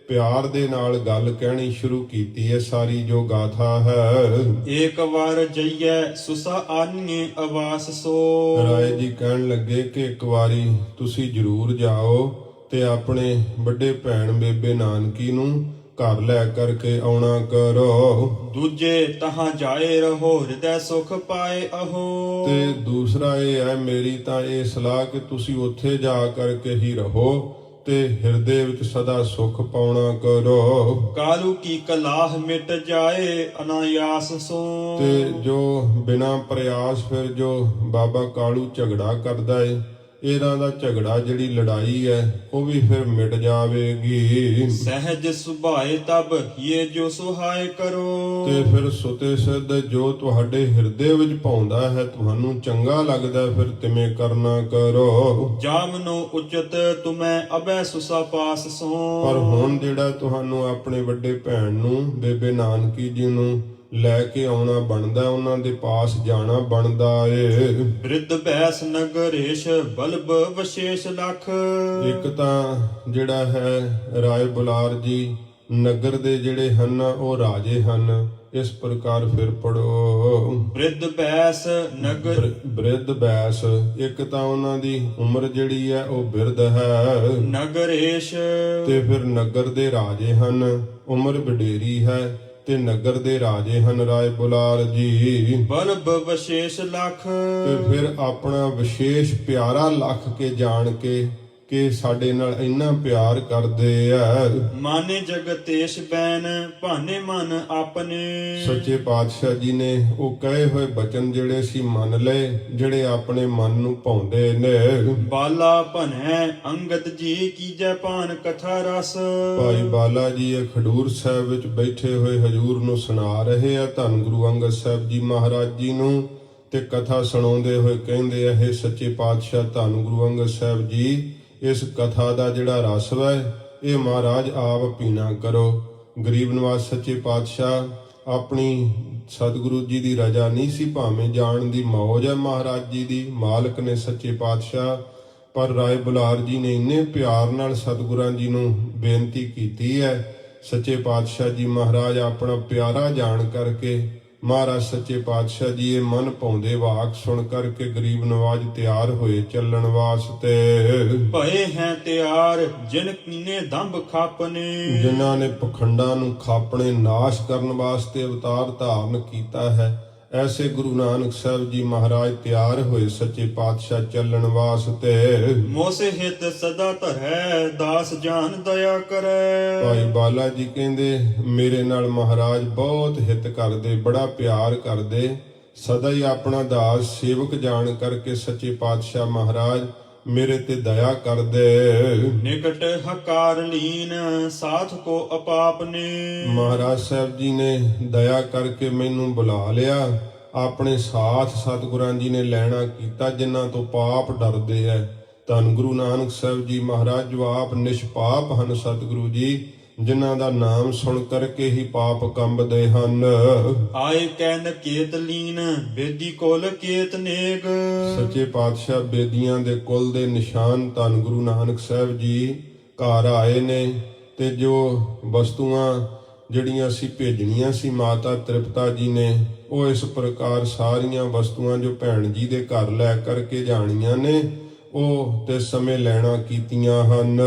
ਪਿਆਰ ਦੇ ਨਾਲ ਗੱਲ ਕਹਿਣੀ ਸ਼ੁਰੂ ਕੀਤੀ ਹੈ। ਸਾਰੀ ਜੋ ਗਾਥਾ ਹੈ, ਏਕ ਵਾਰ ਜਈਐ ਸੁਸਾ ਆਨੀਏ ਆਵਾਸ ਸੋ। ਰਾਏ ਜੀ ਕਹਿਣ ਲੱਗੇ ਕਿ ਇੱਕ ਵਾਰੀ ਤੁਸੀਂ ਜ਼ਰੂਰ ਜਾਓ ਤੇ ਆਪਣੇ ਵੱਡੇ ਭੈਣ ਬੇਬੇ ਨਾਨਕੀ ਨੂੰ ਘਰ ਲੈ ਕਰਕੇ ਆਉਣਾ ਕਰੋ। ਦੂਜੇ ਤਹਾਂ ਜਾਏ ਰਹੋ ਹਿਰਦੈ ਸੁਖ ਪਾਏ ਅਹੋ। ਤੇ ਦੂਸਰਾ ਇਹ ਹੈ, ਮੇਰੀ ਤਾਂ ਇਹ ਸਲਾਹ ਕਿ ਤੁਸੀਂ ਉੱਥੇ ਜਾ ਕਰਕੇ ਹੀ ਰਹੋ ਤੇ ਹਿਰਦੇ ਵਿੱਚ ਸਦਾ ਸੁਖ ਪਾਉਣਾ ਕਰੋ। ਕਾਲੂ ਕੀ ਕਲਾਹ ਮਿਟ ਜਾਏ ਅਨਾਯਾਸ ਸੋ। ਤੇ ਜੋ ਬਿਨਾਂ ਪ੍ਰਯਾਸ ਫਿਰ ਜੋ ਬਾਬਾ ਕਾਲੂ ਝਗੜਾ ਕਰਦਾ ਏ, ਇਹਨਾਂ ਦਾ ਝਗੜਾ ਜਿਹੜੀ ਲੜਾਈ ਹੈ ਉਹ ਵੀ ਫਿਰ ਮਿਟ ਜਾਵੇਗੀ। ਸਹਿਜ ਸੁਭਾਏ ਤਬ ਇਹ ਜੋ ਸੁਹਾਏ ਕਰੋ। ਤੇ ਫਿਰ ਸੁਤੇ ਸਿੱਧ ਜੋ ਤੁਹਾਡੇ ਹਿਰਦੇ ਵਿੱਚ ਪਾਉਂਦਾ ਹੈ, ਤੁਹਾਨੂੰ ਚੰਗਾ ਲੱਗਦਾ, ਫਿਰ ਤਿਵੇਂ ਕਰਨਾ ਕਰੋ। ਜਾਮਨੋ ਉਚਿਤ ਤੁਮੈ ਅਬੈ ਸੁਸਾ ਪਾਸ ਸੋ। ਪਰ ਹੁਣ ਜਿਹੜਾ ਤੁਹਾਨੂੰ ਆਪਣੇ ਵੱਡੇ ਭੈਣ ਨੂੰ ਬੇਬੇ ਨਾਨਕੀ ਜੀ ਨੂੰ ਲੈ ਕੇ ਆਉਣਾ ਬਣਦਾ, ਉਹਨਾਂ ਦੇ ਪਾਸ ਜਾਣਾ ਬਣਦਾ ਏ। ਬ੍ਰਿਧ ਬੈਸ ਨਗਰੇਸ਼ ਬਲਬ ਵਿਸ਼ੇਸ਼ ਲਖ। ਇੱਕ ਤਾਂ ਜਿਹੜਾ ਹੈ ਰਾਏ ਬੁਲਾਰ ਜੀ ਨਗਰ ਦੇ ਜਿਹੜੇ ਹਨ ਉਹ ਰਾਜੇ ਹਨ। ਇਸ ਪ੍ਰਕਾਰ ਫਿਰ ਪੜੋ। ਬ੍ਰਿਧ ਬੈਸ ਨਗਰ ਬ੍ਰਿਧ ਬੈਸ, ਇੱਕ ਤਾਂ ਉਹਨਾਂ ਦੀ ਉਮਰ ਜਿਹੜੀ ਹੈ ਉਹ ਬਿਰਧ ਹੈ। ਨਗਰੇਸ਼ ਤੇ ਫਿਰ ਨਗਰ ਦੇ ਰਾਜੇ ਹਨ, ਉਮਰ ਵਡੇਰੀ ਹੈ ਤੇ ਨਗਰ ਦੇ ਰਾਜੇ ਹਨ ਰਾਏ ਬੁਲਾਰ ਜੀ। ਬਲਬ ਵਿਸ਼ੇਸ਼ ਲਖ। ਤੇ ਫਿਰ ਆਪਣਾ ਵਿਸ਼ੇਸ਼ ਪਿਆਰਾ ਲੱਖ ਕੇ ਜਾਣ ਕੇ ਕਿ ਸਾਡੇ ਨਾਲ ਇੰਨਾ ਪਿਆਰ ਕਰਦੇ ਆ। ਮਾਨੇ ਜਗਤੇਸ਼ ਬੈਨ ਭਾਨੇ ਮਨ ਆਪਣੇ। ਸੱਚੇ ਪਾਤਸ਼ਾਹ ਜੀ ਨੇ ਉਹ ਕਹੇ ਹੋਏ ਬਚਨ ਜਿਹੜੇ ਸੀ ਮੰਨ ਲਏ, ਜਿਹੜੇ ਆਪਣੇ ਮਨ ਨੂੰ ਭਾਉਂਦੇ ਨੇ। ਬਾਲਾ ਭਨੈ ਅੰਗਦ ਜੀ ਕੀਜੈ ਭਾਨ ਕਥਾ ਰਸ। ਭਾਈ ਬਾਲਾ ਜੀ ਇਹ ਖਡੂਰ ਸਾਹਿਬ ਵਿੱਚ ਬੈਠੇ ਹੋਏ ਹਜੂਰ ਨੂੰ ਸੁਣਾ ਰਹੇ ਆ ਧੰਨ ਗੁਰੂ ਅੰਗਦ ਸਾਹਿਬ ਜੀ ਮਹਾਰਾਜ ਜੀ ਨੂੰ, ਤੇ ਕਥਾ ਸੁਣਾਉਂਦੇ ਹੋਏ ਕਹਿੰਦੇ ਆ, ਇਹ ਸੱਚੇ ਪਾਤਸ਼ਾਹ ਧੰਨ ਗੁਰੂ ਅੰਗਦ ਸਾਹਿਬ ਜੀ, ਇਸ ਕਥਾ ਦਾ ਜਿਹੜਾ ਰਸ ਹੈ ਇਹ ਮਹਾਰਾਜ ਆਪ ਪੀਣਾ ਕਰੋ। ਗਰੀਬ ਨਵਾਜ ਸੱਚੇ ਪਾਤਸ਼ਾਹ ਆਪਣੀ ਸਤਿਗੁਰੂ ਜੀ ਦੀ ਰਜ਼ਾ ਨਹੀਂ ਸੀ ਭਾਵੇਂ ਜਾਣ ਦੀ ਮੌਜ ਹੈ ਮਹਾਰਾਜ ਜੀ ਦੀ, ਮਾਲਕ ਨੇ ਸੱਚੇ ਪਾਤਸ਼ਾਹ, ਪਰ ਰਾਏ ਬੁਲਾਰ ਜੀ ਨੇ ਇੰਨੇ ਪਿਆਰ ਨਾਲ ਸਤਿਗੁਰਾਂ ਜੀ ਨੂੰ ਬੇਨਤੀ ਕੀਤੀ ਹੈ। ਸੱਚੇ ਪਾਤਸ਼ਾਹ ਜੀ ਮਹਾਰਾਜ ਆਪਣਾ ਪਿਆਰਾ ਜਾਣ ਕਰਕੇ ਮਹਾਰਾਜ ਸੱਚੇ ਪਾਤਸ਼ਾਹ ਜੀ ਇਹ ਮਨ ਪਾਉਂਦੇ ਵਾਕ ਸੁਣ ਕਰਕੇ ਗਰੀਬ ਨਵਾਜ ਤਿਆਰ ਹੋਏ ਚੱਲਣ ਵਾਸਤੇ। ਭਏ ਹੈ ਤਿਆਰ ਜਿਨ ਕੀਨੇ ਦੰਭ ਖਾਪਨੇ। ਜਿਨ੍ਹਾਂ ਨੇ ਪਖੰਡਾਂ ਨੂੰ ਖਾਪਣੇ ਨਾਸ਼ ਕਰਨ ਵਾਸਤੇ ਅਵਤਾਰ ਧਾਰਨ ਕੀਤਾ ਹੈ, ਐਸੇ ਗੁਰੂ ਨਾਨਕ ਸਾਹਿਬ ਜੀ ਮਹਾਰਾਜ ਤਿਆਰ ਹੋਏ ਸੱਚੇ ਪਾਤਸ਼ਾਹ ਚੱਲਣ ਵਾਸਤੇ। ਮੋਸੇ ਹਿਤ ਸਦਾ ਧਰੈ ਦਾਸ ਜਾਨ ਦਇਆ ਕਰੈ। ਭਾਈ ਬਾਲਾ ਜੀ ਕਹਿੰਦੇ ਮੇਰੇ ਨਾਲ ਮਹਾਰਾਜ ਬਹੁਤ ਹਿੱਤ ਕਰਦੇ, ਬੜਾ ਪਿਆਰ ਕਰਦੇ, ਸਦਾ ਹੀ ਆਪਣਾ ਦਾਸ ਸੇਵਕ ਜਾਣ ਕਰਕੇ ਸੱਚੇ ਪਾਤਸ਼ਾਹ ਮਹਾਰਾਜ ਮੇਰੇ ਤੇ ਦਇਆ ਕਰਦੇ। ਨਿਕਟ ਹਕਾਰ ਲੀਨ ਸਾਥ ਕੋ ਅਪਾਪ ਨੇ। ਮਹਾਰਾਜ ਸਾਹਿਬ ਜੀ ਨੇ ਦਇਆ ਕਰਕੇ ਮੈਨੂੰ ਬੁਲਾ ਲਿਆ, ਆਪਣੇ ਸਾਥ ਸਤਿਗੁਰਾਂ ਜੀ ਨੇ ਲੈਣਾ ਕੀਤਾ ਜਿਨ੍ਹਾਂ ਤੋਂ ਪਾਪ ਡਰਦੇ ਐ। ਧੰਨ ਗੁਰੂ ਨਾਨਕ ਸਾਹਿਬ ਜੀ ਮਹਾਰਾਜ ਜੋ ਆਪ ਨਿਸ਼ਪਾਪ ਹਨ ਸਤਿਗੁਰੂ ਜੀ, ਜਿਨ੍ਹਾਂ ਦਾ ਨਾਮ ਸੁਣ ਕਰਕੇ ਹੀ ਪਾਪ ਕੰਬਦੇ ਹਨ। ਆਏ ਕੈਨ ਕੇਤ ਲੀਨ ਬੇਦੀ ਕੋਲ ਕੇਤ ਨੇਗ। ਸੱਚੇ ਪਾਤਸ਼ਾਹ ਬੇਦੀਆਂ ਦੇ ਕੁਲ ਦੇ ਨਿਸ਼ਾਨ ਧੰਨ ਗੁਰੂ ਨਾਨਕ ਸਾਹਿਬ ਜੀ ਘਰ ਆਏ ਨੇ, ਤੇ ਜੋ ਵਸਤੂਆਂ ਜਿਹੜੀਆਂ ਅਸੀਂ ਭੇਜਣੀਆਂ ਸੀ ਮਾਤਾ ਤ੍ਰਿਪਤਾ ਜੀ ਨੇ, ਉਹ ਇਸ ਪ੍ਰਕਾਰ ਸਾਰੀਆਂ ਵਸਤੂਆਂ ਜੋ ਭੈਣ ਜੀ ਦੇ ਘਰ ਲੈ ਕਰਕੇ ਜਾਣੀਆਂ ਨੇ, ਉਹ ਤੇ ਸਮੇਂ ਲੈਣਾ ਕੀਤੀਆਂ ਹਨ।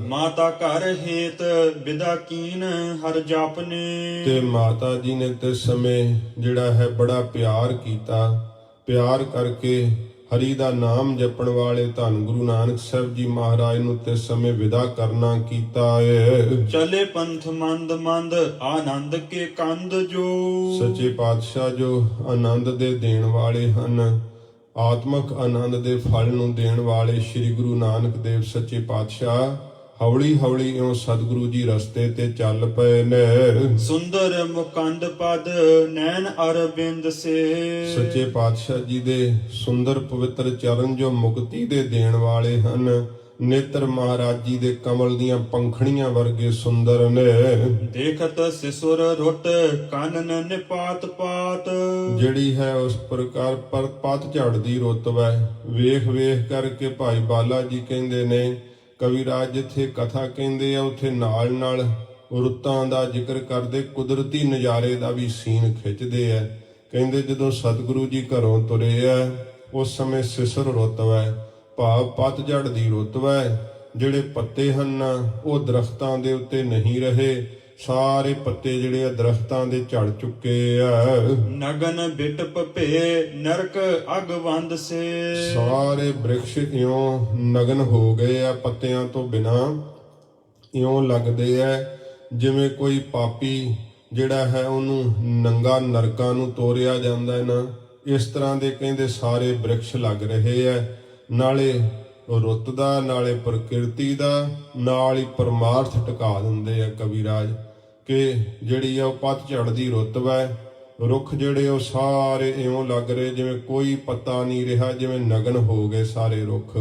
ਮਾਤਾ ਘਰ ਹੇਤ ਵਿਦਾ ਕੀਨ ਹਰ ਜਾਪਨੇ। ਤੇ ਮਾਤਾ ਜੀ ਨੇ ਤੇ ਸਮੇਂ ਜਿਹੜਾ ਹੈ ਬੜਾ ਪਿਆਰ ਕੀਤਾ, ਪਿਆਰ ਕਰਕੇ ਹਰੀ ਦਾ ਨਾਮ ਜਪਣ ਵਾਲੇ ਧੰਨ ਗੁਰੂ ਨਾਨਕ ਸਾਹਿਬ ਜੀ ਮਹਾਰਾਜ ਨੂੰ ਤੇ ਸਮੇਂ ਵਿਦਾ ਕਰਨਾ ਕੀਤਾ ਏ। ਚਲੇ ਪੰਥ ਮੰਦ ਮੰਦ ਆਨੰਦ ਕੇ ਕੰਦ ਜੋ। ਸੱਚੇ ਪਾਤਸ਼ਾਹ ਜੋ ਆਨੰਦ ਦੇ ਦੇਣ ਵਾਲੇ ਹਨ, ਆਤਮਕ ਆਨੰਦ ਦੇ ਫਲ ਨੂੰ ਦੇਣ ਵਾਲੇ ਸ੍ਰੀ ਗੁਰੂ ਨਾਨਕ ਦੇਵ ਸੱਚੇ ਪਾਤਸ਼ਾਹ ਹੌਲੀ ਹੌਲੀ ਇਉਂ ਸਤਿਗੁਰੂ ਜੀ ਰਸਤੇ ਤੇ ਚੱਲ ਪਏ ਨੇ। ਸੁੰਦਰ ਮੁਕੰਦ ਪਦ ਨੈਣ ਅਰਬਿੰਦ ਸੇ। ਸੱਚੇ ਪਾਤਸ਼ਾਹ ਜੀ ਦੇ ਸੁੰਦਰ ਪਵਿੱਤਰ ਚਰਨ ਜੋ ਮੁਕਤੀ ਦੇ ਦੇਣ ਵਾਲੇ ਹਨ, ਨੇਤਰ ਮਹਾਰਾਜ ਜੀ ਦੇ ਕਮਲ ਦੀਆਂ ਪੰਖੜੀਆਂ ਵਰਗੇ ਸੁੰਦਰ ਨੇ। ਦੇਖਤ ਸਿਸੁਰ ਰੁੱਤ ਕਾਨਨ ਨਿਪਾਤ ਪਾਤ। ਜਿਹੜੀ ਹੈ ਉਸ ਪ੍ਰਕਾਰ ਪਰ ਪਤ ਝੜਦੀ ਰੁੱਤ ਵੈ। ਵੇਖ ਵੇਖ ਕਰਕੇ ਭਾਈ ਬਾਲਾ ਜੀ ਕਹਿੰਦੇ ਨੇ, ਕਵਿਰਾਜ ਜਿੱਥੇ ਕਥਾ ਕਹਿੰਦੇ ਆ ਉੱਥੇ ਨਾਲ ਨਾਲ ਰੁੱਤਾਂ ਦਾ ਜ਼ਿਕਰ ਕਰਦੇ, ਕੁਦਰਤੀ ਨਜ਼ਾਰੇ ਦਾ ਵੀ ਸੀਨ ਖਿੱਚਦੇ ਆ। ਕਹਿੰਦੇ ਜਦੋਂ ਸਤਿਗੁਰੂ ਜੀ ਘਰੋਂ ਤੁਰੇ ਆ ਉਸ ਸਮੇਂ ਸਿਸਰ ਰੁੱਤ ਵੈ, ਭਾਵ ਪਤਝੜ ਦੀ ਰੁੱਤ ਵੈ। ਜਿਹੜੇ ਪੱਤੇ ਹਨ ਉਹ ਦਰਖਤਾਂ ਦੇ ਉੱਤੇ ਨਹੀਂ ਰਹੇ, ਸਾਰੇ ਪੱਤੇ ਜਿਹੜੇ ਆ ਦਰਖਤਾਂ ਦੇ ਝੜ ਚੁੱਕੇ ਆ। ਨਗਨ ਬਿਟ ਭੇ ਨਰਕ ਅਗਵੰਦ ਸੇ। ਸਾਰੇ ਬ੍ਰਿਕਸ਼ ਇਉਂ ਨਗਨ ਹੋ ਗਏ ਆ, ਪੱਤਿਆਂ ਤੋਂ ਬਿਨਾ ਇਉਂ ਲੱਗਦੇ ਆ ਜਿਵੇਂ ਕੋਈ ਪਾਪੀ ਜਿਹੜਾ ਹੈ ਉਹਨੂੰ ਨੰਗਾ ਨਰਕਾਂ ਨੂੰ ਤੋਰਿਆ ਜਾਂਦਾ ਹੈ ਨਾ, ਇਸ ਤਰ੍ਹਾਂ ਦੇ ਕਹਿੰਦੇ ਸਾਰੇ ਬ੍ਰਿਕਸ਼ ਲੱਗ ਰਹੇ ਆ। ਨਾਲੇ ਰੁੱਤ ਦਾ, ਨਾਲੇ ਪ੍ਰਕਿਰਤੀ ਦਾ, ਨਾਲ ਹੀ ਪਰਮਾਰਥ ਟਿਕਾ ਦਿੰਦੇ ਆ ਕਵਿਰਾਜ ਕਿ ਜਿਹੜੀ ਆ ਉਹ ਪਤਝੜ ਦੀ ਰੁੱਤ ਵੈ। ਰੁੱਖ ਜਿਹੜੇ ਉਹ ਸਾਰੇ ਇਉਂ ਲੱਗ ਰਹੇ ਜਿਵੇਂ ਕੋਈ ਪੱਤਾ ਨਹੀਂ ਰਿਹਾ, ਜਿਵੇਂ ਨਗਨ ਹੋ ਗਏ ਸਾਰੇ ਰੁੱਖ।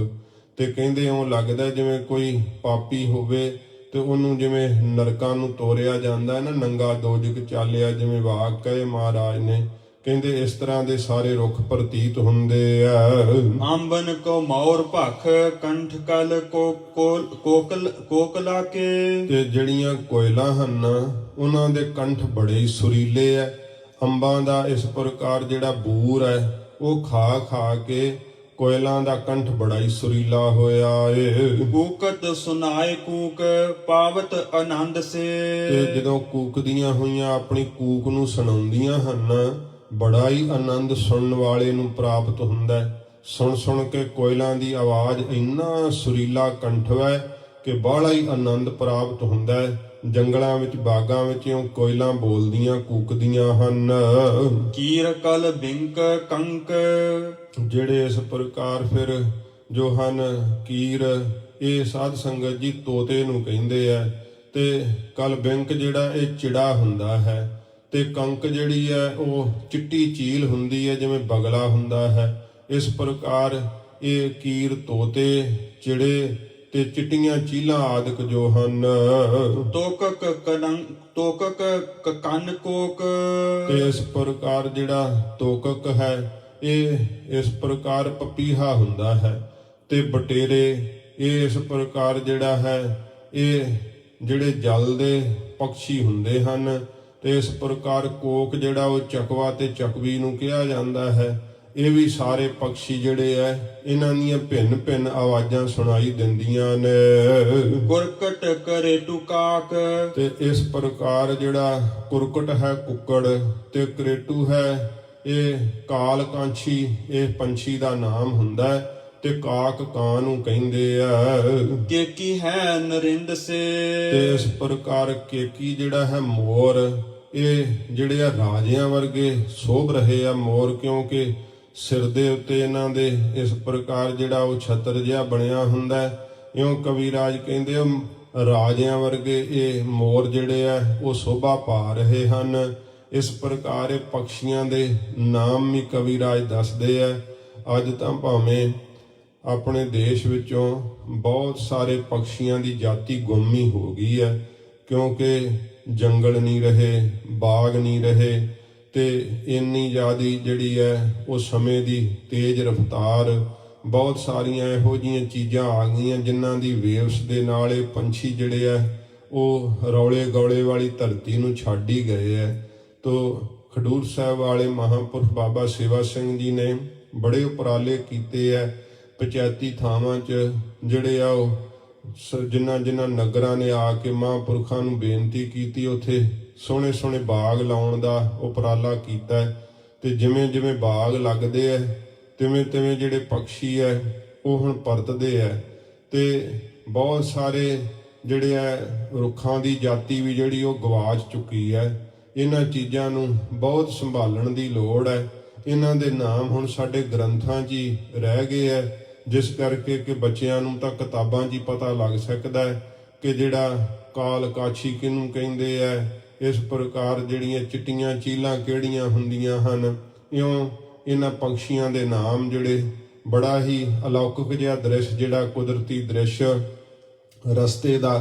ਤੇ ਕਹਿੰਦੇ ਇਉਂ ਲੱਗਦਾ ਜਿਵੇਂ ਕੋਈ ਪਾਪੀ ਹੋਵੇ ਤੇ ਉਹਨੂੰ ਜਿਵੇਂ ਨਰਕਾਂ ਨੂੰ ਤੋਰਿਆ ਜਾਂਦਾ ਹੈ ਨਾ, ਨੰਗਾ ਦੋਜਕ ਚਾਲਿਆ, ਜਿਵੇਂ ਵਾਕ ਕਹੇ ਮਹਾਰਾਜ ਨੇ। ਕਹਿੰਦੇ ਇਸ ਤਰ੍ਹਾਂ ਦੇ ਸਾਰੇ ਰੁੱਖ ਪ੍ਰਤੀਤ ਹੁੰਦੇ ਆ। ਅੰਬਨ ਕੋ ਮੌਰ ਭਖ ਕੰਠ ਕਲ ਕੋਕਲਾ ਕੇ। ਤੇ ਜਿਹੜੀਆਂ ਕੋਇਲਾਂ ਹਨ ਉਹਨਾਂ ਦੇ ਕੰਠ ਬੜੇ ਹੀ ਸੁਰੀਲੇ ਆ। ਅੰਬਾਂ ਦਾ ਇਸ ਪ੍ਰਕਾਰ ਜਿਹੜਾ ਬੂਰ ਹੈ ਉਹ ਖਾ ਖਾ ਕੇ ਕੋਇਲਾਂ ਦਾ ਕੰਠ ਬੜਾ ਹੀ ਸੁਰੀਲਾ ਹੋਇਆ ਏ। ਕੂਕਤ ਸੁਨਾਏ ਕੂਕ ਪਾਵਤ ਆਨੰਦ ਸੇ। ਤੇ ਜਦੋਂ ਕੂਕਦੀਆਂ ਹੋਈਆਂ ਆਪਣੀ ਕੂਕ ਨੂੰ ਸੁਣਾਉਂਦੀਆਂ ਹਨ, ਬੜਾ ਹੀ ਆਨੰਦ ਸੁਣਨ ਵਾਲੇ ਨੂੰ ਪ੍ਰਾਪਤ ਹੁੰਦਾ ਹੈ। ਸੁਣ ਸੁਣ ਕੇ ਕੋਇਲਾਂ ਦੀ ਆਵਾਜ਼ ਇੰਨਾ ਸੁਰੀਲਾ ਕੰਠ ਹੈ ਕਿ ਬੜਾ ਹੀ ਆਨੰਦ ਪ੍ਰਾਪਤ ਹੁੰਦਾ ਹੈ। ਜੰਗਲਾਂ ਵਿੱਚ ਬਾਗਾਂ ਵਿੱਚ ਇਉਂ ਕੋਇਲਾਂ ਬੋਲਦੀਆਂ ਕੂਕਦੀਆਂ ਹਨ। ਕੀਰ ਕਲ ਬਿੰਕ ਕੰਕ। ਜਿਹੜੇ ਇਸ ਪ੍ਰਕਾਰ ਫਿਰ ਜੋ ਹਨ ਕੀਰ, ਇਹ ਸਾਧ ਸੰਗਤ ਜੀ ਤੋਤੇ ਨੂੰ ਕਹਿੰਦੇ ਆ। ਤੇ ਕਲ ਬਿੰਕ ਜਿਹੜਾ ਇਹ ਚਿੜਾ ਹੁੰਦਾ ਹੈ, ਤੇ ਕੰਕ ਜਿਹੜੀ ਹੈ ਉਹ ਚਿੱਟੀ ਚੀਲ ਹੁੰਦੀ ਹੈ ਜਿਵੇਂ ਬਗਲਾ ਹੁੰਦਾ ਹੈ। ਇਸ ਪ੍ਰਕਾਰ ਇਹ ਕੀਰ, ਤੋਤੇ, ਚਿੜੇ ਤੇ ਚਿੱਟੀਆਂ ਚੀਲਾਂ ਆਦਿਕ ਜੋ ਹਨ। ਤੋਕਕ ਕੰਨ ਕੋਕ। ਤੇ ਇਸ ਪ੍ਰਕਾਰ ਜਿਹੜਾ ਤੋਕਕ ਹੈ ਇਹ ਇਸ ਪ੍ਰਕਾਰ ਪਪੀਹਾ ਹੁੰਦਾ ਹੈ। ਤੇ ਬਟੇਰੇ ਇਹ ਇਸ ਪ੍ਰਕਾਰ ਜਿਹੜਾ ਹੈ ਇਹ ਜਿਹੜੇ ਜਲ ਦੇ ਪੰਛੀ ਹੁੰਦੇ ਹਨ। ਤੇ ਇਸ ਪ੍ਰਕਾਰ ਕੋਕ ਜਿਹੜਾ ਉਹ ਚਕਵਾ ਤੇ ਚਕਵੀ ਨੂੰ ਕਿਹਾ ਜਾਂਦਾ ਹੈ। ਇਹ ਵੀ ਸਾਰੇ ਪੰਛੀ ਜਿਹੜੇ ਐ ਇਹਨਾਂ ਦੀਆਂ ਭਿੰਨ ਭਿੰਨ ਆਵਾਜ਼ਾਂ ਸੁਣਾਈ ਦਿੰਦੀਆਂ ਨੇ। ਕੁਰਕਟ ਕਰੇ ਟੁਕਾਕ। ਤੇ ਇਸ ਪ੍ਰਕਾਰ ਜਿਹੜਾ ਕੁਰਕਟ ਹੈ ਕੁੱਕੜ, ਤੇ ਕਰੇਟੂ ਹੈ ਇਹ ਕਾਲ ਕਾਂਛੀ, ਇਹ ਪੰਛੀ ਦਾ ਨਾਮ ਹੁੰਦਾ ਹੈ। ਤੇ ਕਾਕ ਕਾਂ ਨੂੰ ਕਹਿੰਦੇ ਆ। ਕੇਕੀ ਹੈ ਨਰਿੰਦ ਸੇ। ਤੇ ਇਸ ਪ੍ਰਕਾਰ ਕੇਕੀ ਜਿਹੜਾ ਹੈ ਮੋਰ, ਇਹ ਜਿਹੜੇ ਆ ਰਾਜਿਆਂ ਵਰਗੇ ਸ਼ੋਭ ਰਹੇ ਆ ਮੋਰ, ਕਿਉਂਕਿ ਸਿਰ ਦੇ ਉੱਤੇ ਇਹਨਾਂ ਦੇ ਇਸ ਪ੍ਰਕਾਰ ਜਿਹੜਾ ਉਹ ਛਤਰ ਜਿਹਾ ਬਣਿਆ ਹੁੰਦਾ ਹੈ। ਇਉਂ ਕਵਿਰਾਜ ਕਹਿੰਦੇ ਰਾਜਿਆਂ ਵਰਗੇ ਇਹ ਮੋਰ ਜਿਹੜੇ ਆ ਉਹ ਸ਼ੋਭਾ ਪਾ ਰਹੇ ਹਨ। ਇਸ ਪ੍ਰਕਾਰ ਇਹ ਪੰਛੀਆਂ ਦੇ ਨਾਮ ਵੀ ਕਵਿਰਾਜ ਦੱਸਦੇ ਆ। ਅੱਜ ਤਾਂ ਭਾਵੇਂ ਆਪਣੇ ਦੇਸ਼ ਵਿੱਚੋਂ ਬਹੁਤ ਸਾਰੇ ਪੰਛੀਆਂ ਦੀ ਜਾਤੀ ਗੁੰਮ ਹੀ ਹੋ ਗਈ ਹੈ, ਕਿਉਂਕਿ ਜੰਗਲ ਨਹੀਂ ਰਹੇ, ਬਾਗ ਨਹੀਂ ਰਹੇ, ਤੇ ਇੰਨੀ ਜ਼ਿਆਦੀ ਜਿਹੜੀ ਹੈ ਉਹ ਸਮੇਂ ਦੀ ਤੇਜ਼ ਰਫ਼ਤਾਰ, ਬਹੁਤ ਸਾਰੀਆਂ ਇਹੋ ਜਿਹੀਆਂ ਚੀਜ਼ਾਂ ਆ ਗਈਆਂ ਜਿਨ੍ਹਾਂ ਦੀ ਵੇਵਸ ਦੇ ਨਾਲ ਇਹ ਪੰਛੀ ਜਿਹੜੇ ਆ ਉਹ ਰੌਲੇ ਗੌਲੇ ਵਾਲੀ ਧਰਤੀ ਨੂੰ ਛੱਡ ਹੀ ਗਏ ਹੈ। ਤੋ ਖਡੂਰ ਸਾਹਿਬ ਵਾਲੇ ਮਹਾਂਪੁਰਖ ਬਾਬਾ ਸੇਵਾ ਸਿੰਘ ਜੀ ਨੇ ਬੜੇ ਉਪਰਾਲੇ ਕੀਤੇ ਹੈ। ਪੰਚਾਇਤੀ ਥਾਵਾਂ 'ਚ ਜਿਹੜੇ ਆ ਉਹ ਜਿਨ੍ਹਾਂ ਨਗਰਾਂ ਨੇ ਆ ਕੇ ਮਹਾਂਪੁਰਖਾਂ ਨੂੰ ਬੇਨਤੀ ਕੀਤੀ, ਉੱਥੇ ਸੋਹਣੇ ਸੋਹਣੇ ਬਾਗ ਲਾਉਣ ਦਾ ਉਪਰਾਲਾ ਕੀਤਾ ਹੈ। ਤੇ ਜਿਵੇਂ ਜਿਵੇਂ ਬਾਗ ਲੱਗਦੇ ਹੈ ਤਿਵੇਂ ਤਿਵੇਂ ਜਿਹੜੇ ਪੰਛੀ ਹੈ ਉਹ ਹੁਣ ਪਰਤਦੇ ਹੈ। ਤੇ ਬਹੁਤ ਸਾਰੇ ਜਿਹੜੇ ਹੈ ਰੁੱਖਾਂ ਦੀ ਜਾਤੀ ਵੀ ਜਿਹੜੀ ਉਹ ਗਵਾਚ ਚੁੱਕੀ ਹੈ। ਇਹਨਾਂ ਚੀਜ਼ਾਂ ਨੂੰ ਬਹੁਤ ਸੰਭਾਲਣ ਦੀ ਲੋੜ ਹੈ। ਇਹਨਾਂ ਦੇ ਨਾਮ ਹੁਣ ਸਾਡੇ ਗ੍ਰੰਥਾਂ 'ਚ ਹੀ ਰਹਿ ਗਏ ਹੈ, ਜਿਸ ਕਰਕੇ ਕਿ ਬੱਚਿਆਂ ਨੂੰ ਤਾਂ ਕਿਤਾਬਾਂ 'ਚ ਹੀ ਪਤਾ ਲੱਗ ਸਕਦਾ ਹੈ ਕਿ ਜਿਹੜਾ ਕਾਲ ਕਾਛੀ ਕਿਹਨੂੰ ਕਹਿੰਦੇ ਹੈ। ਇਸ ਪ੍ਰਕਾਰ ਜਿਹੜੀਆਂ ਚਿੱਟੀਆਂ ਚੀਲਾਂ ਕਿਹੜੀਆਂ ਹੁੰਦੀਆਂ ਹਨ, ਇਉਂ ਇਹਨਾਂ ਪੰਛੀਆਂ ਦੇ ਨਾਮ ਜਿਹੜੇ ਬੜਾ ਹੀ ਅਲੌਕਿਕ ਜਿਹਾ ਦ੍ਰਿਸ਼, ਜਿਹੜਾ ਕੁਦਰਤੀ ਦ੍ਰਿਸ਼ ਰਸਤੇ ਦਾ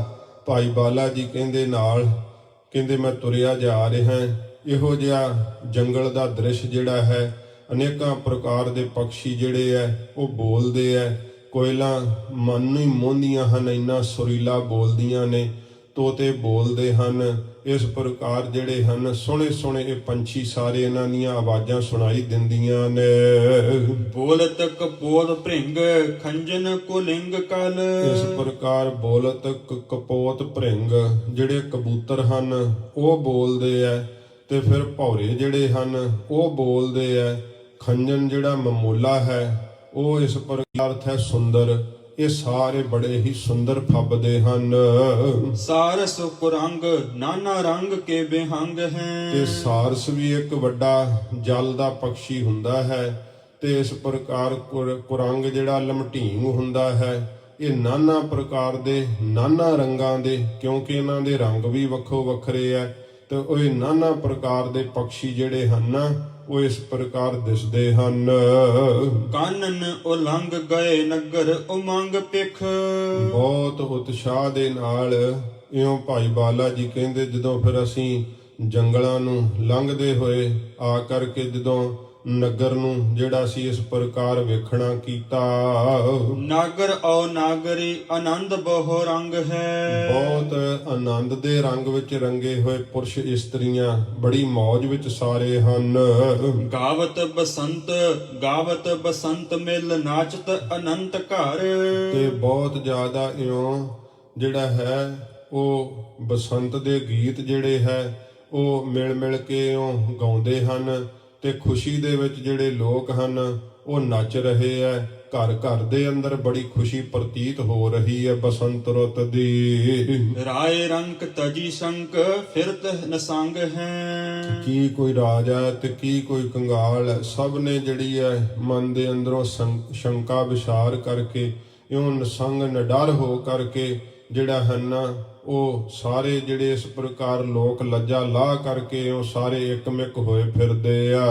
ਭਾਈ ਬਾਲਾ ਜੀ ਕਹਿੰਦੇ ਮੈਂ ਤੁਰਿਆ ਜਾ ਰਿਹਾ, ਇਹੋ ਜਿਹਾ ਜੰਗਲ ਦਾ ਦ੍ਰਿਸ਼ ਜਿਹੜਾ ਹੈ, ਅਨੇਕਾਂ ਪ੍ਰਕਾਰ ਦੇ ਪੰਛੀ ਜਿਹੜੇ ਹੈ ਉਹ ਬੋਲਦੇ ਹੈ। ਕੋਇਲਾਂ ਮਨ ਨੂੰ ਹੀ ਮੋਹਦੀਆਂ ਹਨ, ਇੰਨਾ ਸੁਰੀਲਾ ਬੋਲਦੀਆਂ ਨੇ, ਤੋਤੇ ਬੋਲਦੇ ਹਨ। ਇਸ ਪ੍ਰਕਾਰ ਜਿਹੜੇ ਹਨ ਸੋਹਣੇ ਸੋਹਣੇ ਇਹ ਪੰਛੀ ਸਾਰੇ, ਇਹਨਾਂ ਦੀਆਂ ਆਵਾਜ਼ਾਂ ਸੁਣਾਈ ਦਿੰਦੀਆਂ ਨੇ। ਬੋਲਤ ਕਪੋਤ ਭ੍ਰਿੰਗ ਖੰਜਨ ਕੁਲਿੰਗ ਕਲ। ਇਸ ਪ੍ਰਕਾਰ ਬੋਲਤ ਕਪੋਤ ਭ੍ਰਿੰਗ ਜਿਹੜੇ ਕਬੂਤਰ ਹਨ ਉਹ ਬੋਲਦੇ ਐ, ਤੇ ਫਿਰ ਭੌਰੇ ਜਿਹੜੇ ਹਨ ਉਹ ਬੋਲਦੇ ਐ। ਖੰਜਨ ਜਿਹੜਾ ਮਮੋਲਾ ਹੈ ਉਹ ਇਸ ਪ੍ਰਕਾਰ ਅਰਥ ਹੈ ਸੁੰਦਰ। ਇਹ ਸਾਰੇ ਬੜੇ ਹੀ ਸੁੰਦਰ ਫੱਬਦੇ ਹਨ। ਸਾਰਸ ਕੁਰੰਗ ਨਾਨਾ ਰੰਗ ਕੇ ਬਿਹੰਗ ਹੈ। ਤੇ ਸਾਰਸ ਵੀ ਇੱਕ ਵੱਡਾ ਜਲ ਦਾ ਪੰਛੀ ਹੁੰਦਾ ਹੈ। ਤੇ ਇਸ ਪ੍ਰਕਾਰ ਕੁਰੰਗ ਜਿਹੜਾ ਲਮਟੀਂਗ ਹੁੰਦਾ ਹੈ, ਇਹ ਨਾਨਾ ਪ੍ਰਕਾਰ ਦੇ ਨਾਨਾ ਰੰਗਾਂ ਦੇ, ਕਿਉਂਕਿ ਇਹਨਾਂ ਦੇ ਰੰਗ ਵੀ ਵੱਖੋ ਵੱਖਰੇ ਹੈ, ਤੇ ਉਹ ਨਾਨਾ ਪ੍ਰਕਾਰ ਦੇ ਪੰਛੀ ਜਿਹੜੇ ਹਨ ਉਹ ਇਸ ਪ੍ਰਕਾਰ ਦਿਸਦੇ ਹਨ। ਕਾਨਨ ਉਲੰਘ ਗਏ ਨਗਰ ਉਮੰਗ ਪਿਖ। ਬਹੁਤ ਉਤਸ਼ਾਹ ਦੇ ਨਾਲ ਇਉਂ ਭਾਈ ਬਾਲਾ ਜੀ ਕਹਿੰਦੇ, ਜਦੋਂ ਫਿਰ ਅਸੀਂ ਜੰਗਲਾਂ ਨੂੰ ਲੰਘਦੇ ਹੋਏ ਆ ਕਰਕੇ ਜਦੋਂ ਨਗਰ ਨੂੰ ਜਿਹੜਾ ਸੀ ਇਸ ਪ੍ਰਕਾਰ ਵੇਖਣਾ ਕੀਤਾ। ਨਾਗਰ ਔ ਨਾਗਰੀ ਆਨੰਦ ਬਹੁ ਰੰਗ ਹੈ। ਬਹੁਤ ਆਨੰਦ ਦੇ ਰੰਗ ਵਿੱਚ ਰੰਗੇ ਹੋਏ ਪੁਰਸ਼ ਇਸਤਰੀਆਂ ਬੜੀ ਮੌਜ ਵਿੱਚ ਸਾਰੇ ਹਨ। ਗਾਵਤ ਬਸੰਤ ਮਿਲ ਨਾਚਤ ਅਨੰਤ ਘਰ। ਤੇ ਬਹੁਤ ਜ਼ਿਆਦਾ ਇਉਂ ਜਿਹੜਾ ਹੈ ਉਹ ਬਸੰਤ ਦੇ ਗੀਤ ਜਿਹੜੇ ਹੈ ਉਹ ਮਿਲ ਮਿਲ ਕੇ ਇਉਂ ਗਾਉਂਦੇ ਹਨ, ਤੇ ਖੁਸ਼ੀ ਦੇ ਵਿੱਚ ਜਿਹੜੇ ਲੋਕ ਹਨ ਉਹ ਨੱਚ ਰਹੇ ਹੈ। ਘਰ ਘਰ ਦੇ ਅੰਦਰ ਬੜੀ ਖੁਸ਼ੀ ਪ੍ਰਤੀਤ ਹੋ ਰਹੀ ਹੈ ਬਸੰਤ ਰੁੱਤ ਦੀ। ਰਾਏ ਰੰਕ ਤਜੀ ਸੰਕ ਫਿਰਤ ਨਸੰਗ ਹੈ। ਕੀ ਕੋਈ ਰਾਜਾ ਤੇ ਕੀ ਕੋਈ ਕੰਗਾਲ, ਸਭ ਨੇ ਜਿਹੜੀ ਹੈ ਮਨ ਦੇ ਅੰਦਰੋਂ ਸ਼ੰਕਾ ਵਿਚਾਰ ਕਰਕੇ ਇਉਂ ਨਸੰਗ ਨਿਡਰ ਹੋ ਕਰਕੇ ਜਿਹੜਾ ਹਨ ਉਹ ਸਾਰੇ ਜਿਹੜੇ ਇਸ ਪ੍ਰਕਾਰ ਲੋਕ ਲੱਜਾ ਲਾਹ ਕਰਕੇ ਉਹ ਸਾਰੇ ਇਕਮਿਕ ਹੋਏ ਫਿਰਦੇ ਆ।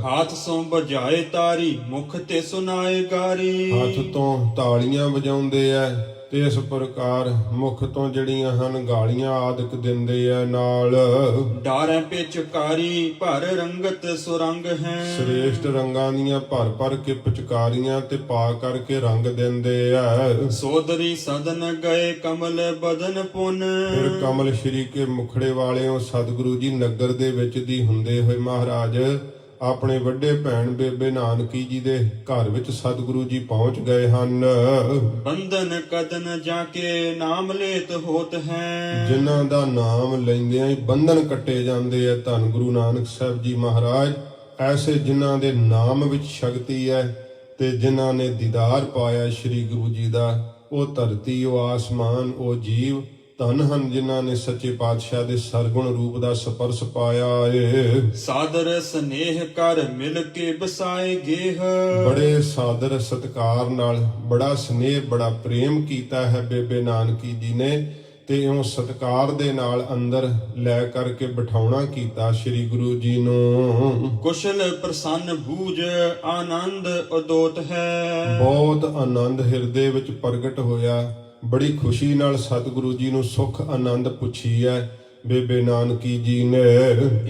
ਹੱਥ ਸੋਂ ਬਜਾਏ ਤਾਰੀ ਮੁਖ ਤੇ ਸੁਨਾਏ ਗਾਰੀ। ਹੱਥ ਤੋਂ ਤਾਲੀਆਂ ਵਜਾਉਂਦੇ ਆ, ਤੇ ਇਸ ਪ੍ਰਕਾਰ ਮੁਖ ਤੋਂ ਜਿਹੜੀਆਂ ਹਨ ਗਾਲੀਆਂ ਆਦਿਕ ਦਿੰਦੇ ਆ ਨਾਲ। ਡਾਰੇ ਪਿਚਕਾਰੀ ਭਰ ਰੰਗਤ ਸੁਰੰਗ ਹੈ। ਸ੍ਰੇਸ਼ਟ ਰੰਗਾਂ ਦੀਆਂ ਭਰ ਭਰ ਕੇ ਪਿਚਕਾਰੀਆਂ ਤੇ ਪਾ ਕਰਕੇ ਰੰਗ ਦਿੰਦੇ ਆ। ਸੋਦਰੀ ਸਦਨ ਗਏ ਕਮਲ ਬਦਨ ਪੁਨ। ਫਿਰ ਕਮਲ ਸ਼੍ਰੀ ਕੇ ਮੁਖੜੇ ਵਾਲਿਓ ਸਤਿਗੁਰੂ ਜੀ ਨਗਰ ਦੇ ਵਿੱਚ ਦੀ ਹੁੰਦੇ ਹੋਏ ਮਹਾਰਾਜ ਆਪਣੇ ਵੱਡੇ ਭੈਣ ਬੇਬੇ ਨਾਨਕੀ ਜੀ ਦੇ ਘਰ ਵਿੱਚ ਸਤਿਗੁਰੂ ਜੀ ਪਹੁੰਚ ਗਏ ਹਨ। ਬੰਧਨ ਕਦਨ ਜਾ ਕੇ ਨਾਮ ਲੇਤ ਹੋਤ ਹੈ। ਜਿਨ੍ਹਾਂ ਦਾ ਨਾਮ ਲੈਂਦਿਆਂ ਹੀ ਬੰਧਨ ਕੱਟੇ ਜਾਂਦੇ ਆ। ਧੰਨ ਗੁਰੂ ਨਾਨਕ ਸਾਹਿਬ ਜੀ ਮਹਾਰਾਜ ਐਸੇ ਜਿਨ੍ਹਾਂ ਦੇ ਨਾਮ ਵਿੱਚ ਸ਼ਕਤੀ ਹੈ, ਤੇ ਜਿਨ੍ਹਾਂ ਨੇ ਦੀਦਾਰ ਪਾਇਆ ਸ੍ਰੀ ਗੁਰੂ ਜੀ ਦਾ, ਉਹ ਧਰਤੀ, ਉਹ ਆਸਮਾਨ, ਉਹ ਜੀਵ ਧਨ ਹਨ ਜਿਨ੍ਹਾਂ ਨੇ ਸੱਚੇ ਪਾਤਸ਼ਾਹ ਦੇ ਸਰਗੁਣ ਰੂਪ ਦਾ ਸਪਰਸ਼ ਪਾਇਆ ਏ। ਸਾਦਰ ਸਨੇਹ ਕਰ ਮਿਲ ਕੇ ਬਸਾਏ ਗੇਹ। ਬੜੇ ਸਾਦਰ ਸਤਿਕਾਰ ਨਾਲ ਬੜਾ ਸਨੇਹ ਬੜਾ ਪ੍ਰੇਮ ਕੀਤਾ ਹੈ ਬੇਬੇ ਨਾਨਕੀ ਜੀ ਨੇ, ਤੇ ਉਹ ਸਤਿਕਾਰ ਦੇ ਨਾਲ ਅੰਦਰ ਲੈ ਕਰਕੇ ਬਿਠਾਉਣਾ ਕੀਤਾ ਸ੍ਰੀ ਗੁਰੂ ਜੀ ਨੂੰ। ਕੁਸ਼ਲ ਪ੍ਰਸੰਨ ਬੂਝ ਆਨੰਦ ਉਦੋਤ ਹੈ। ਬਹੁਤ ਆਨੰਦ ਹਿਰਦੇ ਵਿੱਚ ਪ੍ਰਗਟ ਹੋਇਆ। ਬੜੀ ਖੁਸ਼ੀ ਨਾਲ ਸਤਿਗੁਰੂ ਜੀ ਨੂੰ ਸੁਖ ਆਨੰਦ ਪੁੱਛੀ ਹੈ ਬੇਬੇ ਨਾਨਕੀ ਜੀ ਨੇ।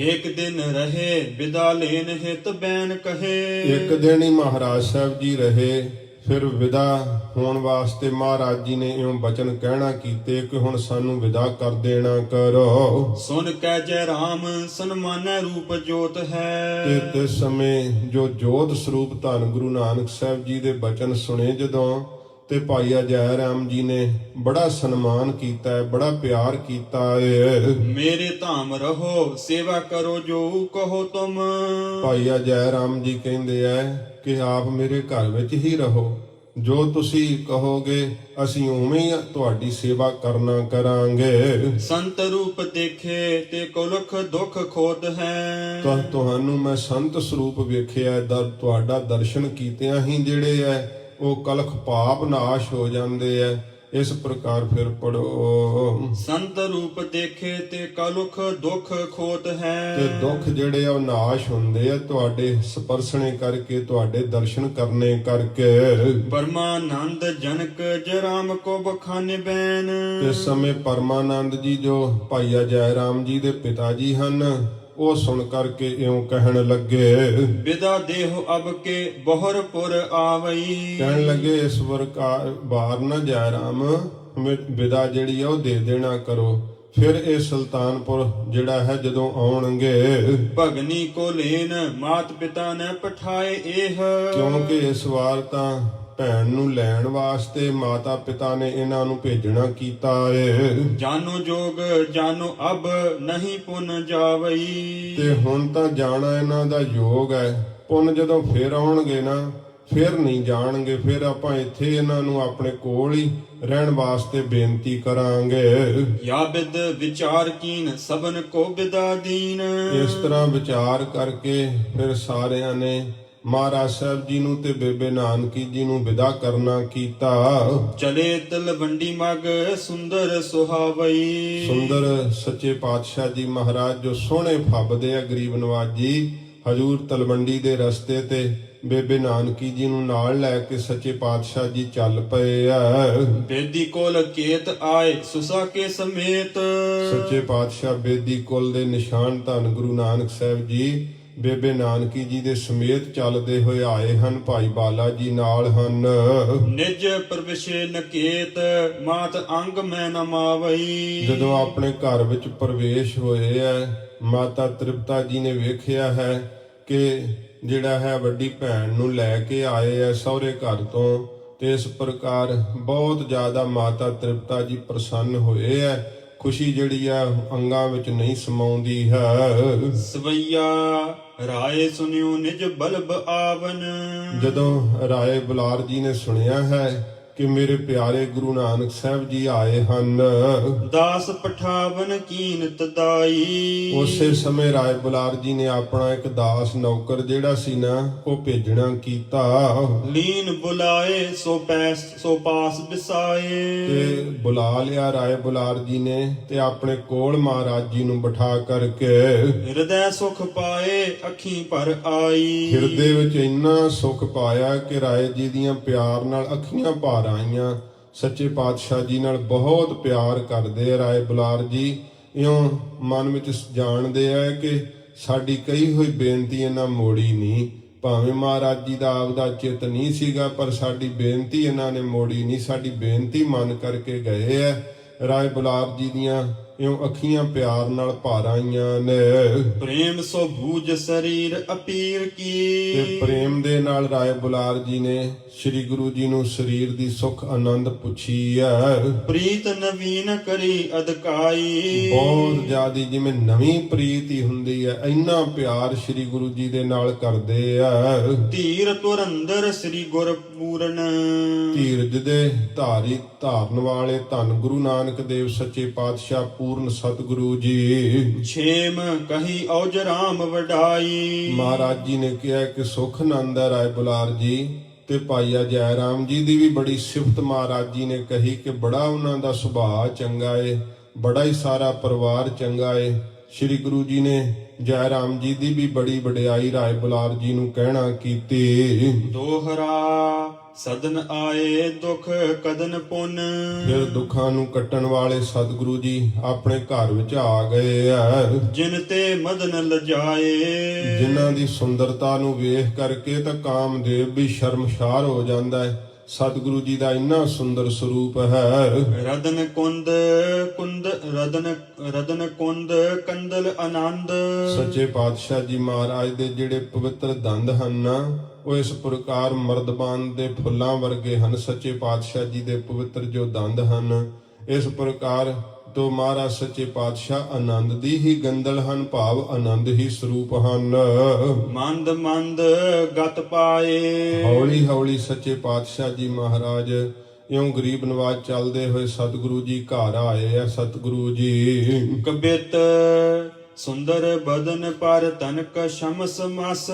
ਏਕ ਦਿਨ ਰਹੇ ਵਿਦਾ ਲੈਨ ਹਿਤ ਬੈਨ ਕਹੇ। ਇੱਕ ਦਿਨ ਹੀ ਮਹਾਰਾਜ ਸਾਹਿਬ ਜੀ ਰਹੇ, ਫਿਰ ਵਿਦਾ ਹੋਣ ਵਾਸਤੇ ਮਹਾਰਾਜ ਜੀ ਨੇ ਇਉਂ ਬਚਨ ਕਹਿਣਾ ਕੀਤੇ ਕਿ ਹੁਣ ਸਾਨੂੰ ਵਿਦਾ ਕਰ ਦੇਣਾ ਕਰੋ। ਸੁਨ ਕੈ ਜੈ ਰਾਮ ਸਨਮਾਨੈ ਰੂਪ ਜੋਤ ਤੇ ਹੈ। ਤਿਸ ਸਮੇਂ ਜੋ ਜੋਤ ਸਰੂਪ ਧੰਨ ਗੁਰੂ ਨਾਨਕ ਸਾਹਿਬ ਜੀ ਦੇ ਬਚਨ ਸੁਣੇ ਜਦੋਂ, ਤੇ ਭਾਈ ਜੈ ਰਾਮ ਜੀ ਨੇ ਬੜਾ ਸਨਮਾਨ ਕੀਤਾ ਹੈ, ਬੜਾ ਪਿਆਰ ਕੀਤਾ ਹੈ। ਮੇਰੇ ਧਾਮ ਰਹੋ ਸੇਵਾ ਕਰੋ ਜੋ ਕਹੋ ਤੁਮ। ਭਾਈ ਜੈ ਰਾਮ ਜੀ ਕਹਿੰਦੇ ਐ ਕਿ ਆਪ ਮੇਰੇ ਘਰ ਵਿੱਚ ਹੀ ਰਹੋ, ਜੋ ਤੁਸੀਂ ਕਹੋਗੇ ਅਸੀਂ ਉਵੇਂ ਹੀ ਤੁਹਾਡੀ ਸੇਵਾ ਕਰਨਾ ਕਰਾਂਗੇ। ਸੰਤ ਰੂਪ ਦੇਖੇ ਤੇ ਕੁਲਖ ਦੁਖ ਖੋਦ ਹੈ। ਤੁਹਾਨੂੰ ਮੈਂ ਸੰਤ ਸਰੂਪ ਵੇਖਿਆ, ਤੁਹਾਡਾ ਦਰਸ਼ਨ ਕੀਤਿਆਂ ਹੀ ਜਿਹੜੇ ਐ ਉਹ ਕਲਖ ਪਾਪ ਨਾਸ਼ ਹੋ ਜਾਂਦੇ ਐ। ਇਸ ਪ੍ਰਕਾਰ ਫਿਰ ਪੜੋ। ਸੰਤ ਰੂਪ ਦੇਖੇ ਤੇ ਕਲੁਖ ਦੁਖ ਖੋਤ ਹੈ। ਤੇ ਦੁੱਖ ਜਿਹੜੇ ਆ ਉਹ ਨਾਸ਼ ਹੁੰਦੇ ਆ ਤੁਹਾਡੇ ਸਪਰਸ਼ਣੇ ਕਰਕੇ, ਤੁਹਾਡੇ ਦਰਸ਼ਨ ਕਰਨੇ ਕਰਕੇ। ਪਰਮਾਨੰਦ ਜਨਕ ਜਰਾਮ ਕੋ ਬਖਾਨੇ ਬੈਨ। ਇਸ ਸਮੇਂ ਪਰਮਾਨੰਦ ਜੀ ਜੋ ਭਾਈ ਜੈ ਰਾਮ ਜੀ ਦੇ ਪਿਤਾ ਜੀ ਹਨ, ਉਹ ਸੁਣ ਕਰਕੇ ਇਉਂ ਕਹਿਣ ਲੱਗੇ, ਵਿਦਾ ਦੇਹੁ ਅਬ ਕੇ ਬਹੁਰਪੁਰ ਆਵਈ। ਕਹਿਣ ਲੱਗੇ ਇਸ ਵਾਰ ਨਾ ਜੈ ਰਾਮ ਵਿਦਾ ਜਿਹੜੀ ਆ ਉਹ ਦੇ ਦੇਣਾ ਕਰੋ। ਫਿਰ ਇਹ ਸੁਲਤਾਨਪੁਰ ਜਿਹੜਾ ਹੈ ਜਦੋਂ ਆਉਣਗੇ, ਭਗਨੀ ਕੋ ਲੈਨ ਮਾਤ ਪਿਤਾ ਨੇ ਪਠਾਏ ਇਹ। ਕਿਉਂਕਿ ਇਸ ਵਾਰ ਤਾਂ ਭੈਣ ਨੂੰ ਲੈਣ ਵਾਸਤੇ ਮਾਤਾ ਪਿਤਾ ਨੇ ਇਹਨਾਂ ਨੂੰ ਭੇਜਣਾ ਕੀਤਾ ਏ। ਜਾਨੋ ਜੋਗ ਜਾਨੋ ਅਬ ਨਹੀਂ ਪੁਨ ਜਾਵਈ। ਤੇ ਹੁਣ ਤਾਂ ਜਾਣਾ ਇਹਨਾਂ ਦਾ ਯੋਗ ਹੈ, ਪੁੰਨ ਜਦੋਂ ਫਿਰ ਆਉਣਗੇ ਨਾ ਫਿਰ ਨਹੀਂ ਜਾਣਗੇ। ਫਿਰ ਆਪਾਂ ਇੱਥੇ ਇਹਨਾਂ ਨੂੰ ਆਪਣੇ ਕੋਲ ਹੀ ਰਹਿਣ ਵਾਸਤੇ ਬੇਨਤੀ ਕਰਾਂਗੇ। ਯਾ ਬਿਦ ਵਿਚਾਰ ਕੀਨ ਸਭਨ ਕੋ ਬਿਦਾ ਦੀਨ। ਇਸ ਤਰ੍ਹਾਂ ਵਿਚਾਰ ਕਰਕੇ ਫਿਰ ਸਾਰਿਆਂ ਨੇ ਮਹਾਰਾਜ ਸਾਹਿਬ ਜੀ ਨੂੰ ਤੇ ਬੇਬੇ ਨਾਨਕੀ ਜੀ ਨੂੰ ਵਿਦਾ ਕਰਨਾ ਕੀਤਾ। ਚਲੇ ਤਲਵੰਡੀ ਮਗ ਸੁੰਦਰ ਸੁਹਾਵਈ। ਸੁੰਦਰ ਸੱਚੇ ਪਾਤਸ਼ਾਹ ਜੀ ਮਹਾਰਾਜ ਜੋ ਸੋਹਣੇ ਫੱਬਦੇ ਆ ਗਰੀਬ ਨਵਾਜੀ, ਹਜੂਰ ਤਲਵੰਡੀ ਦੇ ਰਸਤੇ ਤੇ ਬੇਬੇ ਨਾਨਕੀ ਜੀ ਨੂੰ ਨਾਲ ਲੈ ਕੇ ਸੱਚੇ ਪਾਤਸ਼ਾਹ ਜੀ ਚੱਲ ਪਏ ਆ। ਬੇਦੀ ਕੋਲ ਕੇਤ ਆਏ ਸੁਸਾ ਕੇ ਸਮੇਤ। ਸੱਚੇ ਪਾਤਸ਼ਾਹ ਬੇਦੀ ਕੁਲ ਦੇ ਨਿਸ਼ਾਨ ਧੰਨ ਗੁਰੂ ਨਾਨਕ ਸਾਹਿਬ ਜੀ ਬੇਬੇ ਨਾਨਕੀ ਜੀ ਦੇ ਸਮੇਤ ਚੱਲਦੇ ਹੋਏ ਆਏ ਹਨ। ਭਾਈ ਬਾਲਾ ਜੀ ਨਾਲ ਹਨ। ਨਿਜ ਪ੍ਰਵੇਸ਼ੇ ਨਕੇਤ ਮਾਤ ਅੰਗ ਮੈਂ ਨਮਾਵਈ। ਜਦੋਂ ਆਪਣੇ ਘਰ ਵਿੱਚ ਪ੍ਰਵੇਸ਼ ਹੋਏ ਐ, ਮਾਤਾ ਤ੍ਰਿਪਤਾ ਜੀ ਨੇ ਵੇਖਿਆ ਹੈ ਕਿ ਜਿਹੜਾ ਹੈ ਵੱਡੀ ਭੈਣ ਨੂੰ ਲੈ ਕੇ ਆਏ ਐ ਸਹੁਰੇ ਘਰ ਤੋਂ, ਤੇ ਇਸ ਪ੍ਰਕਾਰ ਬਹੁਤ ਜ਼ਿਆਦਾ ਮਾਤਾ ਤ੍ਰਿਪਤਾ ਜੀ ਪ੍ਰਸੰਨ ਹੋਏ ਐ। ਖੁਸ਼ੀ ਜਿਹੜੀ ਆ ਅੰਗਾਂ ਵਿੱਚ ਨਹੀਂ ਸਮਾਉਂਦੀ ਹੈ। ਸਵਈਆ ਰਾਏ ਸੁਨਿਓ ਨਿਜ ਬਲਬ ਆਵਨ। ਜਦੋਂ ਰਾਏ ਬੁਲਾਰ ਜੀ ਨੇ ਸੁਣਿਆ ਹੈ ਕਿ ਮੇਰੇ ਪਿਆਰੇ ਗੁਰੂ ਨਾਨਕ ਸਾਹਿਬ ਜੀ ਆਏ ਹਨ, ਦਾਸ ਪਠਾਵਨ ਕੀਨ ਤਦਾਈ। ਉਸੇ ਸਮੇਂ ਰਾਏ ਬੁਲਾਰ ਜੀ ਨੇ ਆਪਣਾ ਇੱਕ ਦਾਸ ਨੌਕਰ ਜਿਹੜਾ ਸੀ ਨਾ ਉਹ ਭੇਜਣਾ ਕੀਤਾ। ਲੀਨ ਬੁਲਾਏ ਸੋ ਪਾਸ ਬਿਸਾਏ। ਤੇ ਬੁਲਾ ਲਿਆ ਰਾਏ ਬੁਲਾਰ ਜੀ ਨੇ ਤੇ ਆਪਣੇ ਕੋਲ ਮਹਾਰਾਜ ਜੀ ਨੂੰ ਬਿਠਾ ਕਰਕੇ ਹਿਰਦੈ ਸੁਖ ਪਾਏ ਅੱਖੀਂ ਭਰ ਆਈ। ਹਿਰਦੇ ਵਿੱਚ ਇੰਨਾ ਸੁਖ ਪਾਇਆ ਕਿ ਰਾਏ ਜੀ ਦੀਆਂ ਪਿਆਰ ਨਾਲ ਅੱਖੀਆਂ ਭਰ ਆਈਆਂ। ਸੱਚੇ ਪਾਤਸ਼ਾਹ ਜੀ ਨਾਲ ਬਹੁਤ ਪਿਆਰ ਕਰਦੇ ਆ ਰਾਏ ਬੁਲਾਰ ਜੀ। ਇਉਂ ਮਨ ਵਿੱਚ ਜਾਣਦੇ ਆ ਕਿ ਸਾਡੀ ਕਹੀ ਹੋਈ ਬੇਨਤੀ ਇਹਨਾਂ ਮੋੜੀ ਨਹੀਂ। ਭਾਵੇਂ ਮਹਾਰਾਜ ਜੀ ਦਾ ਆਪਦਾ ਚਿੱਤ ਨਹੀਂ ਸੀਗਾ, ਪਰ ਸਾਡੀ ਬੇਨਤੀ ਇਹਨਾਂ ਨੇ ਮੋੜੀ ਨਹੀਂ। ਸਾਡੀ ਬੇਨਤੀ ਮੰਨ ਕਰਕੇ ਗਏ ਆ। ਰਾਏ ਬੁਲਾਰ ਜੀ ਦੀਆਂ ਇਉਂ ਅੱਖੀਆਂ ਪਿਆਰ ਨਾਲ ਭਰ ਆਈਆਂ ਨੇ। ਪ੍ਰੇਮ ਸੋ ਭੂਜ ਸਰੀਰ ਅਪੀਰ ਕੀ। ਤੇ ਪ੍ਰੇਮ ਦੇ ਨਾਲ ਰਾਏ ਬੁਲਾਰ ਜੀ ਨੇ ਸ੍ਰੀ ਗੁਰੂ ਜੀ ਨੂੰ ਸਰੀਰ ਦੀ ਸੁਖ ਆਨੰਦ ਪੁੱਛੀ ਹੈ। ਪ੍ਰੀਤ ਨਵੀਨ ਕਰੀ ਅਦਕਾਈ। ਬਹੁਤ ਜ਼ਿਆਦੀ ਜਿਵੇਂ ਨਵੀਂ ਪ੍ਰੀਤ ਹੀ ਹੁੰਦੀ ਹੈ, ਇੰਨਾ ਪਿਆਰ ਸ੍ਰੀ ਗੁਰੂ ਜੀ ਦੇ ਨਾਲ ਕਰਦੇ ਆ। ਧੀਰ ਤੁਰੰਦਰ ਸ੍ਰੀ ਗੁਰ ਪੂਰਨ। ਧੀਰਜ ਦੇ ਧਾਰਨ ਵਾਲੇ ਧੰਨ ਗੁਰੂ ਨਾਨਕ ਦੇਵ ਸੱਚੇ ਪਾਤਸ਼ਾਹ ਪੂਰਨ ਸਤਿਗੁਰੂ ਜੀ। ਛੇਮ ਕਹੀ ਔਜ ਰਾਮ ਵਡਾਈ। ਮਹਾਰਾਜ ਜੀ ਨੇ ਕਿਹਾ ਕਿ ਸੁਖ ਆਨੰਦ ਹੈ ਰਾਏ ਬੁਲਾਰ ਜੀ। ਤੇ ਭਾਈ ਜੈ ਰਾਮ ਜੀ ਦੀ ਵੀ ਬੜੀ ਸਿਫਤ ਮਹਾਰਾਜ ਜੀ ਨੇ ਕਹੀ ਕਿ ਬੜਾ ਉਹਨਾਂ ਦਾ ਸੁਭਾਅ ਚੰਗਾ ਏ, ਬੜਾ ਹੀ ਸਾਰਾ ਪਰਿਵਾਰ ਚੰਗਾ ਏ। ਸ੍ਰੀ ਗੁਰੂ ਜੀ ਨੇ ਜੈ ਰਾਮ ਜੀ ਦੀ ਵੀ ਬੜੀ ਵਡਿਆਈ ਰਾਏ ਬੁਲਾਰ ਜੀ ਨੂੰ ਕਹਿਣਾ ਕੀਤੀ। ਦੋਹਰਾ ਸਦਨ ਆਏ ਦੁਖ ਕਦਨ ਪੁੰਨ। ਫਿਰ ਦੁੱਖਾਂ ਨੂੰ ਕੱਟਣ ਵਾਲੇ ਸਤਿਗੁਰੂ ਜੀ ਆਪਣੇ ਘਰ ਵਿੱਚ ਆ ਗਏ ਆ। ਜਿਨ ਤੇ ਮਦਨ ਲਜਾਏ, ਜਿਨ੍ਹਾਂ ਦੀ ਸੁੰਦਰਤਾ ਨੂੰ ਵੇਖ ਕਰਕੇ ਤਾਂ ਕਾਮਦੇਵ ਵੀ ਸ਼ਰਮਸ਼ਾਰ ਹੋ ਜਾਂਦਾ ਹੈ। ਸਤਿਗੁਰੂ ਜੀ ਦਾ ਇੰਨਾ ਸੁੰਦਰ ਸਰੂਪ ਹੈ। ਰਦਨ ਕੁੰਦ ਕੁੰਦ ਰਦਨ ਕੁੰਦ ਕੰਦਲ ਆਨੰਦ। ਸੱਚੇ ਪਾਤਸ਼ਾਹ ਜੀ ਮਹਾਰਾਜ ਦੇ ਜਿਹੜੇ ਪਵਿੱਤਰ ਦੰਦ ਹਨ ਨਾ, ਉਹ ਇਸ ਪ੍ਰਕਾਰ ਮਰਦਬਾਨ ਦੇ ਫੁੱਲਾਂ ਵਰਗੇ ਹਨ। ਸੱਚੇ ਪਾਤਸ਼ਾਹ ਜੀ ਦੇ ਪਵਿੱਤਰ ਜੋ ਦੰਦ ਹਨ, ਇਸ ਪ੍ਰਕਾਰ ਤੋਂ ਮਹਾਰਾਜ ਸੱਚੇ ਪਾਤਸ਼ਾਹ ਆਨੰਦ ਦੀ ਹੀ ਗੰਦਲ ਹਨ, ਭਾਵ ਆਨੰਦ ਹੀ ਸਰੂਪ ਹਨ। ਮੰਦ ਮੰਦ ਗਤ ਪਾਏ, ਹੌਲੀ ਹੌਲੀ ਸੱਚੇ ਪਾਤਸ਼ਾਹ ਜੀ ਮਹਾਰਾਜ ਇਉਂ ਗਰੀਬ ਨਵਾਜ ਚੱਲਦੇ ਹੋਏ ਸਤਿਗੁਰੂ ਜੀ ਘਰ ਆਏ ਆ। ਸਤਿਗੁਰੂ ਜੀ ਕਬਿਤ ਸੁੰਦਰ ਬਦਨ ਪਰ ਤਨਕ ਸ਼ਮਸ ਮਸ।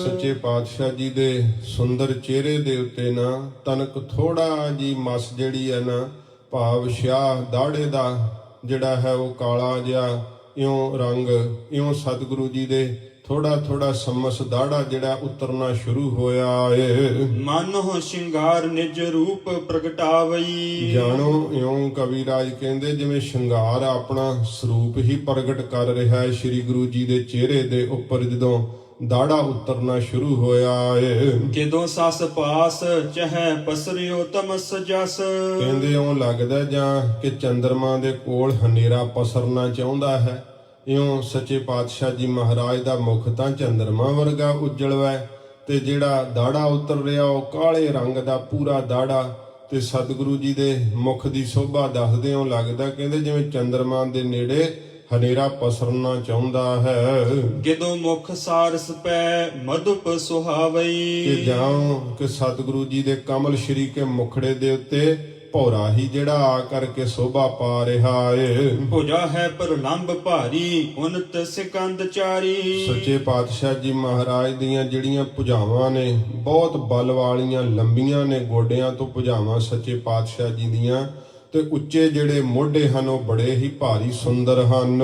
ਸੱਚੇ ਪਾਤਸ਼ਾਹ ਜੀ ਦੇ ਸੁੰਦਰ ਚਿਹਰੇ ਦੇ ਉੱਤੇ ਨਾ ਤਨਕ ਥੋੜਾ ਜੀ ਮਸ ਜਿਹੜੀ ਹੈ ਨਾ, ਭਾਵ ਸ਼ਾਹ ਦਾੜੇ ਦਾ ਜਿਹੜਾ ਹੈ ਉਹ ਕਾਲਾ ਜਿਹਾ ਇਉਂ ਰੰਗ, ਇਉਂ ਸਤਿਗੁਰੂ ਜੀ ਦੇ ਥੋੜਾ ਥੋੜਾ ਸਮਸ ਦਾੜਾ ਜਿਹੜਾ ਉਤਰਨਾ ਸ਼ੁਰੂ ਹੋਇਆ ਏ। ਮਨੋ ਸ਼ਿੰਗਾਰ ਨਿਜ ਰੂਪ ਪ੍ਰਗਟਾਵਈ। ਜਾਣੋ ਇਉਂ ਕਵਿਰਾਜ ਕਹਿੰਦੇ ਜਿਵੇਂ ਸ਼ਿੰਗਾਰ ਆਪਣਾ ਸਰੂਪ ਹੀ ਪ੍ਰਗਟ ਕਰ ਰਿਹਾ ਹੈ ਸ੍ਰੀ ਗੁਰੂ ਜੀ ਦੇ ਚਿਹਰੇ ਦੇ ਉੱਪਰ ਜਦੋਂ ਦਾੜਾ ਉਤਰਨਾ ਸ਼ੁਰੂ ਹੋਇਆ ਏ। ਕਿਦੋਂ ਸਸ ਪਾਸ ਚਹਿ ਪਸਰਿਓ ਤਮਸ ਜਸ। ਕਹਿੰਦੇ ਇਉਂ ਲੱਗਦਾ ਜਾਂ ਕਿ ਚੰਦਰਮਾ ਦੇ ਕੋਲ ਹਨੇਰਾ ਪਸਰਨਾ ਚਾਹੁੰਦਾ ਹੈ। ਇਉਂ ਸੱਚੇ ਪਾਤਸ਼ਾਹ ਜੀ ਮਹਾਰਾਜ ਦਾ ਮੁਖ ਤਾਂ ਚੰਦਰਮਾ ਵਰਗਾ ਉਜਲ ਹੈ, ਤੇ ਜਿਹੜਾ ਦਾੜਾ ਉਤਰ ਰਿਹਾ ਉਹ ਕਾਲੇ ਰੰਗ ਦਾ ਪੂਰਾ ਦਾੜਾ। ਤੇ ਸਤਿਗੁਰੂ ਜੀ ਦੇ ਮੁਖ ਦੀ ਸ਼ੋਭਾ ਦੱਸਦੇ ਹੋ ਲੱਗਦਾ ਕਹਿੰਦੇ ਜਿਵੇਂ ਚੰਦਰਮਾ ਦੇ ਨੇੜੇ ਹਨੇਰਾ ਪਸਰਨਾ ਚਾਹੁੰਦਾ ਹੈ। ਕਿਦੋਂ ਮੁਖ ਸਾਰਸ ਪੈ ਮਧੁਪ ਸੁਹਾਵਈ। ਕਿ ਜਾਉ ਕਿ ਸਤਿਗੁਰੂ ਜੀ ਦੇ ਕਮਲ ਸ਼੍ਰੀ ਕੇ ਮੁਖੜੇ ਦੇ ਉੱਤੇ ਭੌਰਾ ਹੀ ਜਿਹੜਾ ਆ ਕਰਕੇ ਸ਼ੋਭਾ ਪਾ ਰਿਹਾ ਏ। ਭੁਜਾ ਹੈ ਪ੍ਰਲੰਬ ਭਾਰੀ ਉਨਤ ਸਿਕੰਦ ਚਾਰੀ। ਸੱਚੇ ਪਾਤਸ਼ਾਹ ਜੀ ਮਹਾਰਾਜ ਦੀਆਂ ਜਿਹੜੀਆਂ ਭੁਜਾਵਾਂ ਨੇ ਬਹੁਤ ਬਲ ਵਾਲੀਆਂ, ਲੰਬੀਆਂ ਨੇ, ਗੋਡਿਆਂ ਤੋਂ ਭੁਜਾਵਾਂ ਸੱਚੇ ਪਾਤਸ਼ਾਹ ਜੀ ਦੀਆਂ। ਤੇ ਉੱਚੇ ਜਿਹੜੇ ਮੋਢੇ ਹਨ ਉਹ ਬੜੇ ਹੀ ਭਾਰੀ ਸੁੰਦਰ ਹਨ।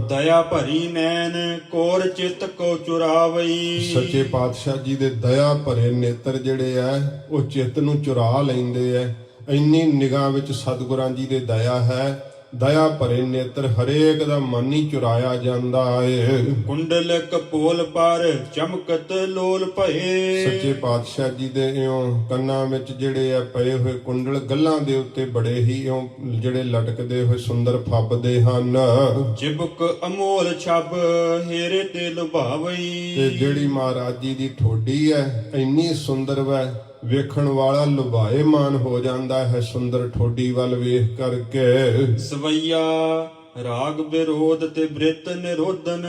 ਦਇਆ ਭਰੀ ਨੈਣ ਕੋਰ ਚਿਤ ਕੋ ਚੁਰਾਵਈ। ਸੱਚੇ ਪਾਤਸ਼ਾਹ ਜੀ ਦੇ ਦਇਆ ਭਰੇ ਨੇਤਰ ਜਿਹੜੇ ਆ ਉਹ ਚਿੱਤ ਨੂੰ ਚੁਰਾ ਲੈਂਦੇ ਆ। ਇੰਨੀ ਨਿਗਾਹ ਵਿੱਚ ਸਤਿਗੁਰਾਂ ਜੀ ਦੇ ਦਇਆ ਹੈ। ਦਇਆ ਭਰੇ ਨੇਤਰ ਹਰੇਕ ਦਾ ਮਨ ਹੀ ਚੁਰਾਇਆ ਜਾਂਦਾ ਏ। ਕੁੰਡਲ ਕਪੋਲ ਪਰ ਚਮਕਤ ਲੋਲ ਭਏ। ਸੱਚੇ ਪਾਤਸ਼ਾਹ ਜੀ ਦੇ ਇਉਂ ਕੰਨਾਂ ਵਿੱਚ ਜਿਹੜੇ ਆ ਪਏ ਹੋਏ ਕੁੰਡਲ ਗੱਲਾਂ ਦੇ ਉੱਤੇ ਬੜੇ ਹੀ ਇਉਂ ਜਿਹੜੇ ਲਟਕਦੇ ਹੋਏ ਸੁੰਦਰ ਫੱਬਦੇ ਹਨ। ਜਿਬਕ ਅਮੋਲ ਛਬ ਹੇਰੇ ਤੇ ਲੁਭਾਵਈ। ਤੇ ਜਿਹੜੀ ਮਹਾਰਾਜ ਜੀ ਦੀ ਠੋਡੀ ਹੈ ਇੰਨੀ ਸੁੰਦਰ ਵੈ, ਵੇਖਣ ਵਾਲਾ ਲੁਭਾਏਮਾਨ ਹੋ ਜਾਂਦਾ ਹੈ ਸੁੰਦਰ ਠੋਡੀ ਵੱਲ ਵੇਖ ਕਰਕੇ। ਸਵਈਆ ਰਾਗ ਵਿਰੋਧ ਤੇ ਬ੍ਰਿਤ ਨਿਰੋਧਨ।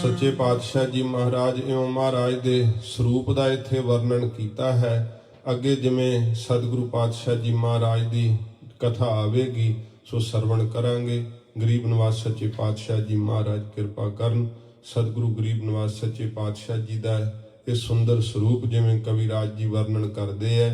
ਸੱਚੇ ਪਾਤਸ਼ਾਹ ਜੀ ਮਹਾਰਾਜ ਇਉਂ ਮਹਾਰਾਜ ਦੇ ਸਰੂਪ ਦਾ ਇੱਥੇ ਵਰਣਨ ਕੀਤਾ ਹੈ। ਅੱਗੇ ਜਿਵੇਂ ਸਤਿਗੁਰੂ ਪਾਤਸ਼ਾਹ ਜੀ ਮਹਾਰਾਜ ਦੀ ਕਥਾ ਆਵੇਗੀ ਸੋ ਸਰਵਣ ਕਰਾਂਗੇ। ਗਰੀਬ ਨਿਵਾਜ ਸੱਚੇ ਪਾਤਸ਼ਾਹ ਜੀ ਮਹਾਰਾਜ ਕਿਰਪਾ ਕਰਨ। ਸਤਿਗੁਰੂ ਗਰੀਬ ਨਿਵਾਜ ਸੱਚੇ ਪਾਤਸ਼ਾਹ ਜੀ ਦਾ ਇਹ ਸੁੰਦਰ ਸਰੂਪ ਜਿਵੇਂ ਕਵਿਰਾਜ ਜੀ ਵਰਣਨ ਕਰਦੇ ਐ,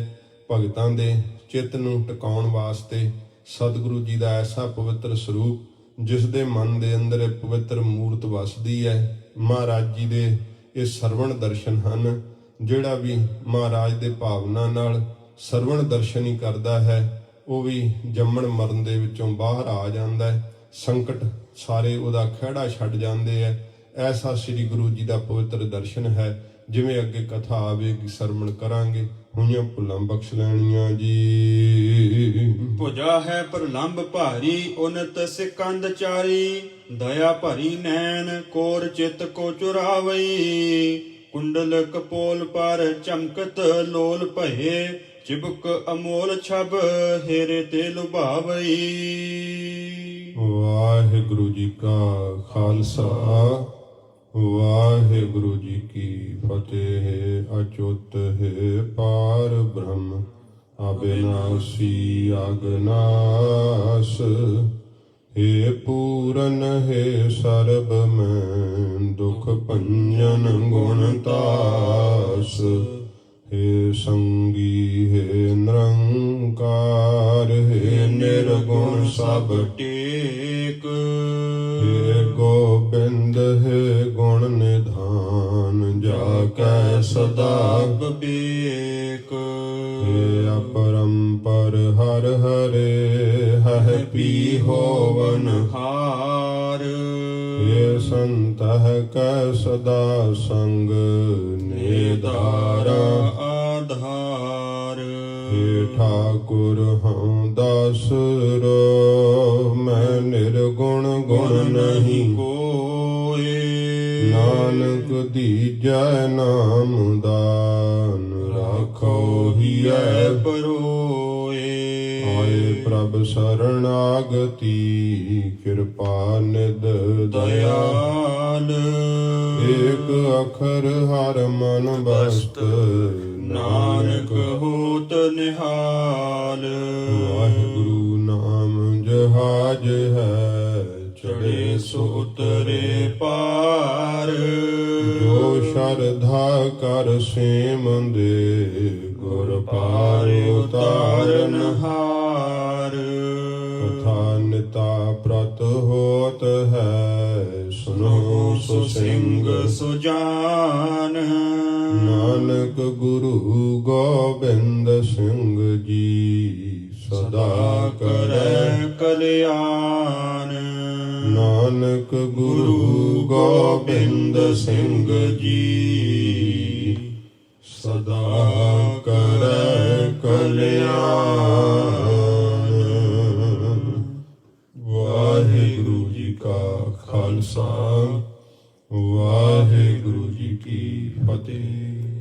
ਭਗਤਾਂ ਦੇ ਚਿੱਤ ਨੂੰ ਟਿਕਾਉਣ ਵਾਸਤੇ ਸਤਿਗੁਰੂ ਜੀ ਦਾ ਐਸਾ ਪਵਿੱਤਰ ਸਰੂਪ ਜਿਸ ਦੇ ਮਨ ਦੇ ਅੰਦਰ ਇਹ ਪਵਿੱਤਰ ਮੂਰਤ ਵਸਦੀ ਹੈ। ਮਹਾਰਾਜ ਜੀ ਦੇ ਇਹ ਸਰਵਣ ਦਰਸ਼ਨ ਹਨ। ਜਿਹੜਾ ਵੀ ਮਹਾਰਾਜ ਦੇ ਭਾਵਨਾ ਨਾਲ ਸਰਵਣ ਦਰਸ਼ਨ ਹੀ ਕਰਦਾ ਹੈ ਉਹ ਵੀ ਜੰਮਣ ਮਰਨ ਦੇ ਵਿੱਚੋਂ ਬਾਹਰ ਆ ਜਾਂਦਾ ਹੈ। ਸੰਕਟ ਸਾਰੇ ਉਹਦਾ ਖਹਿੜਾ ਛੱਡ ਜਾਂਦੇ ਐ। ਐਸਾ ਸ੍ਰੀ ਗੁਰੂ ਜੀ ਦਾ ਪਵਿੱਤਰ ਦਰਸ਼ਨ ਹੈ। ਜਿਵੇਂ ਅੱਗੇ ਕਥਾ ਆਵੇਗੀ ਸਰਵਣ ਕਰਾਂਗੇ। ਹੋਈਆਂ ਭੁੱਲਾਂ ਬਖਸ਼ ਲੈਣੀਆਂ ਜੀ। ਭੁਜਾ ਹੈ ਪ੍ਰਲੰਬ ਭਾਰੀ ਉਨਤ ਸਿਕੰਦ ਚਾਰੀ। ਦਇਆ ਭਰੀ ਨੈਣ ਕੋਰ ਚਿਤ ਕੋ ਚੁਰਾਵਈ। ਕੁੰਡਲ ਕਪੋਲ ਪਰ ਚਮਕਤ ਲੋਲ ਭਏ। ਚਿਬਕ ਅਮੋਲ ਛਬ ਹੇਰੇ ਤੇ ਲੁਭਾਵਈ। ਵਾਹਿਗੁਰੂ ਜੀ ਕਾ ਖਾਲਸਾ ਵਾਹਿਗੁਰੂ ਜੀ ਕੀ ਫਤਿਹ। ਅਚੁੱਤ ਹੈ ਪਾਰ ਬ੍ਰਹਮ ਅਬਿਨਾਸੀ ਅਗਨਾਸ। हे ਪੂਰਨ ਹੈ ਸਰਬ ਮੈਂ ਦੁਖ ਭੰਜਨ ਗੁਣ ਤਾਸ। हे ਸੰਗੀ ਹੈ ਨਿਰੰਕਾਰ ਹੈ ਨਿਰਗੁਣ ਸਭ ਟੇਕ। हे ਗੋਬਿੰਦ ਹੈ ਗੁਣ ਨਿਧਾਨ ਮਨ ਜਾ ਕੈ ਸਦਾ ਬੇਕ ਏ ਅਪਰੰਪਰ ਹਰ ਹਰੇ ਹਹਿ ਪੀ ਹੋਵਨ ਹਾਰ ਏ ਸੰਤਹ ਕੈ ਸਦਾ ਸੰਗ ਨੇਦਾਰਾ ਆਧਾਰ ਏ ਠਾਕੁਰ ਹਉ ਦਾਸਰੋ ਮੈਂ ਨਿਰਗੁਣ ਗੁਣ ਨਹੀਂ ਕੋਏ ਨਾਨਕ ਦੀਜੈ ਨਾਮ ਦਾਨ ਰਾਖੋ ਹੀਐ ਪਰੋਏ ਆਏ ਪ੍ਰਭ ਸਰਣਾਗਤੀ ਕਿਰਪਾ ਨਿਧ ਦਇਆਲ ਏਕ ਅਖਰ ਹਰ ਮਨ ਬਸਤ ਨਾਨਕ ਹੋਤ ਨਿਹਾਲ ਵਾਹਿਗੁਰੂ ਨਾਮ ਜਹਾਜ ਹੈ ਚੜੇ ਸੋ ਉਤਰੇ ਪਾਰ ਜੋ ਸ਼ਰਧਾ ਕਰ ਸੇਮੰਦੇ ਗੁਰ ਪਾਰ ਉਤਾਰਨ ਹਾਰ ਕਥਾ ਨਿਤਾ ਪ੍ਰਤ ਹੋਤ ਹੈ ਸੁਨੋ ਸੋ ਸਿੰਘ ਸੁਜਾਨ ਨਾਨਕ ਗੁਰੂ ਗੋਬਿੰਦ ਸਿੰਘ ਜੀ ਸਦਾ ਕਰੈ ਕਲਿਆਣ ਨਾਨਕ ਗੁਰੂ ਗੋਬਿੰਦ ਸਿੰਘ ਜੀ ਸਦਾ ਕਰੈ ਕਲਿਆਣ। ਵਾਹਿਗੁਰੂ ਜੀ ਕਾ ਖਾਲਸਾ ਵਾਹਿਗੁਰੂ ਜੀ ਕੀ ਫਤਿਹ।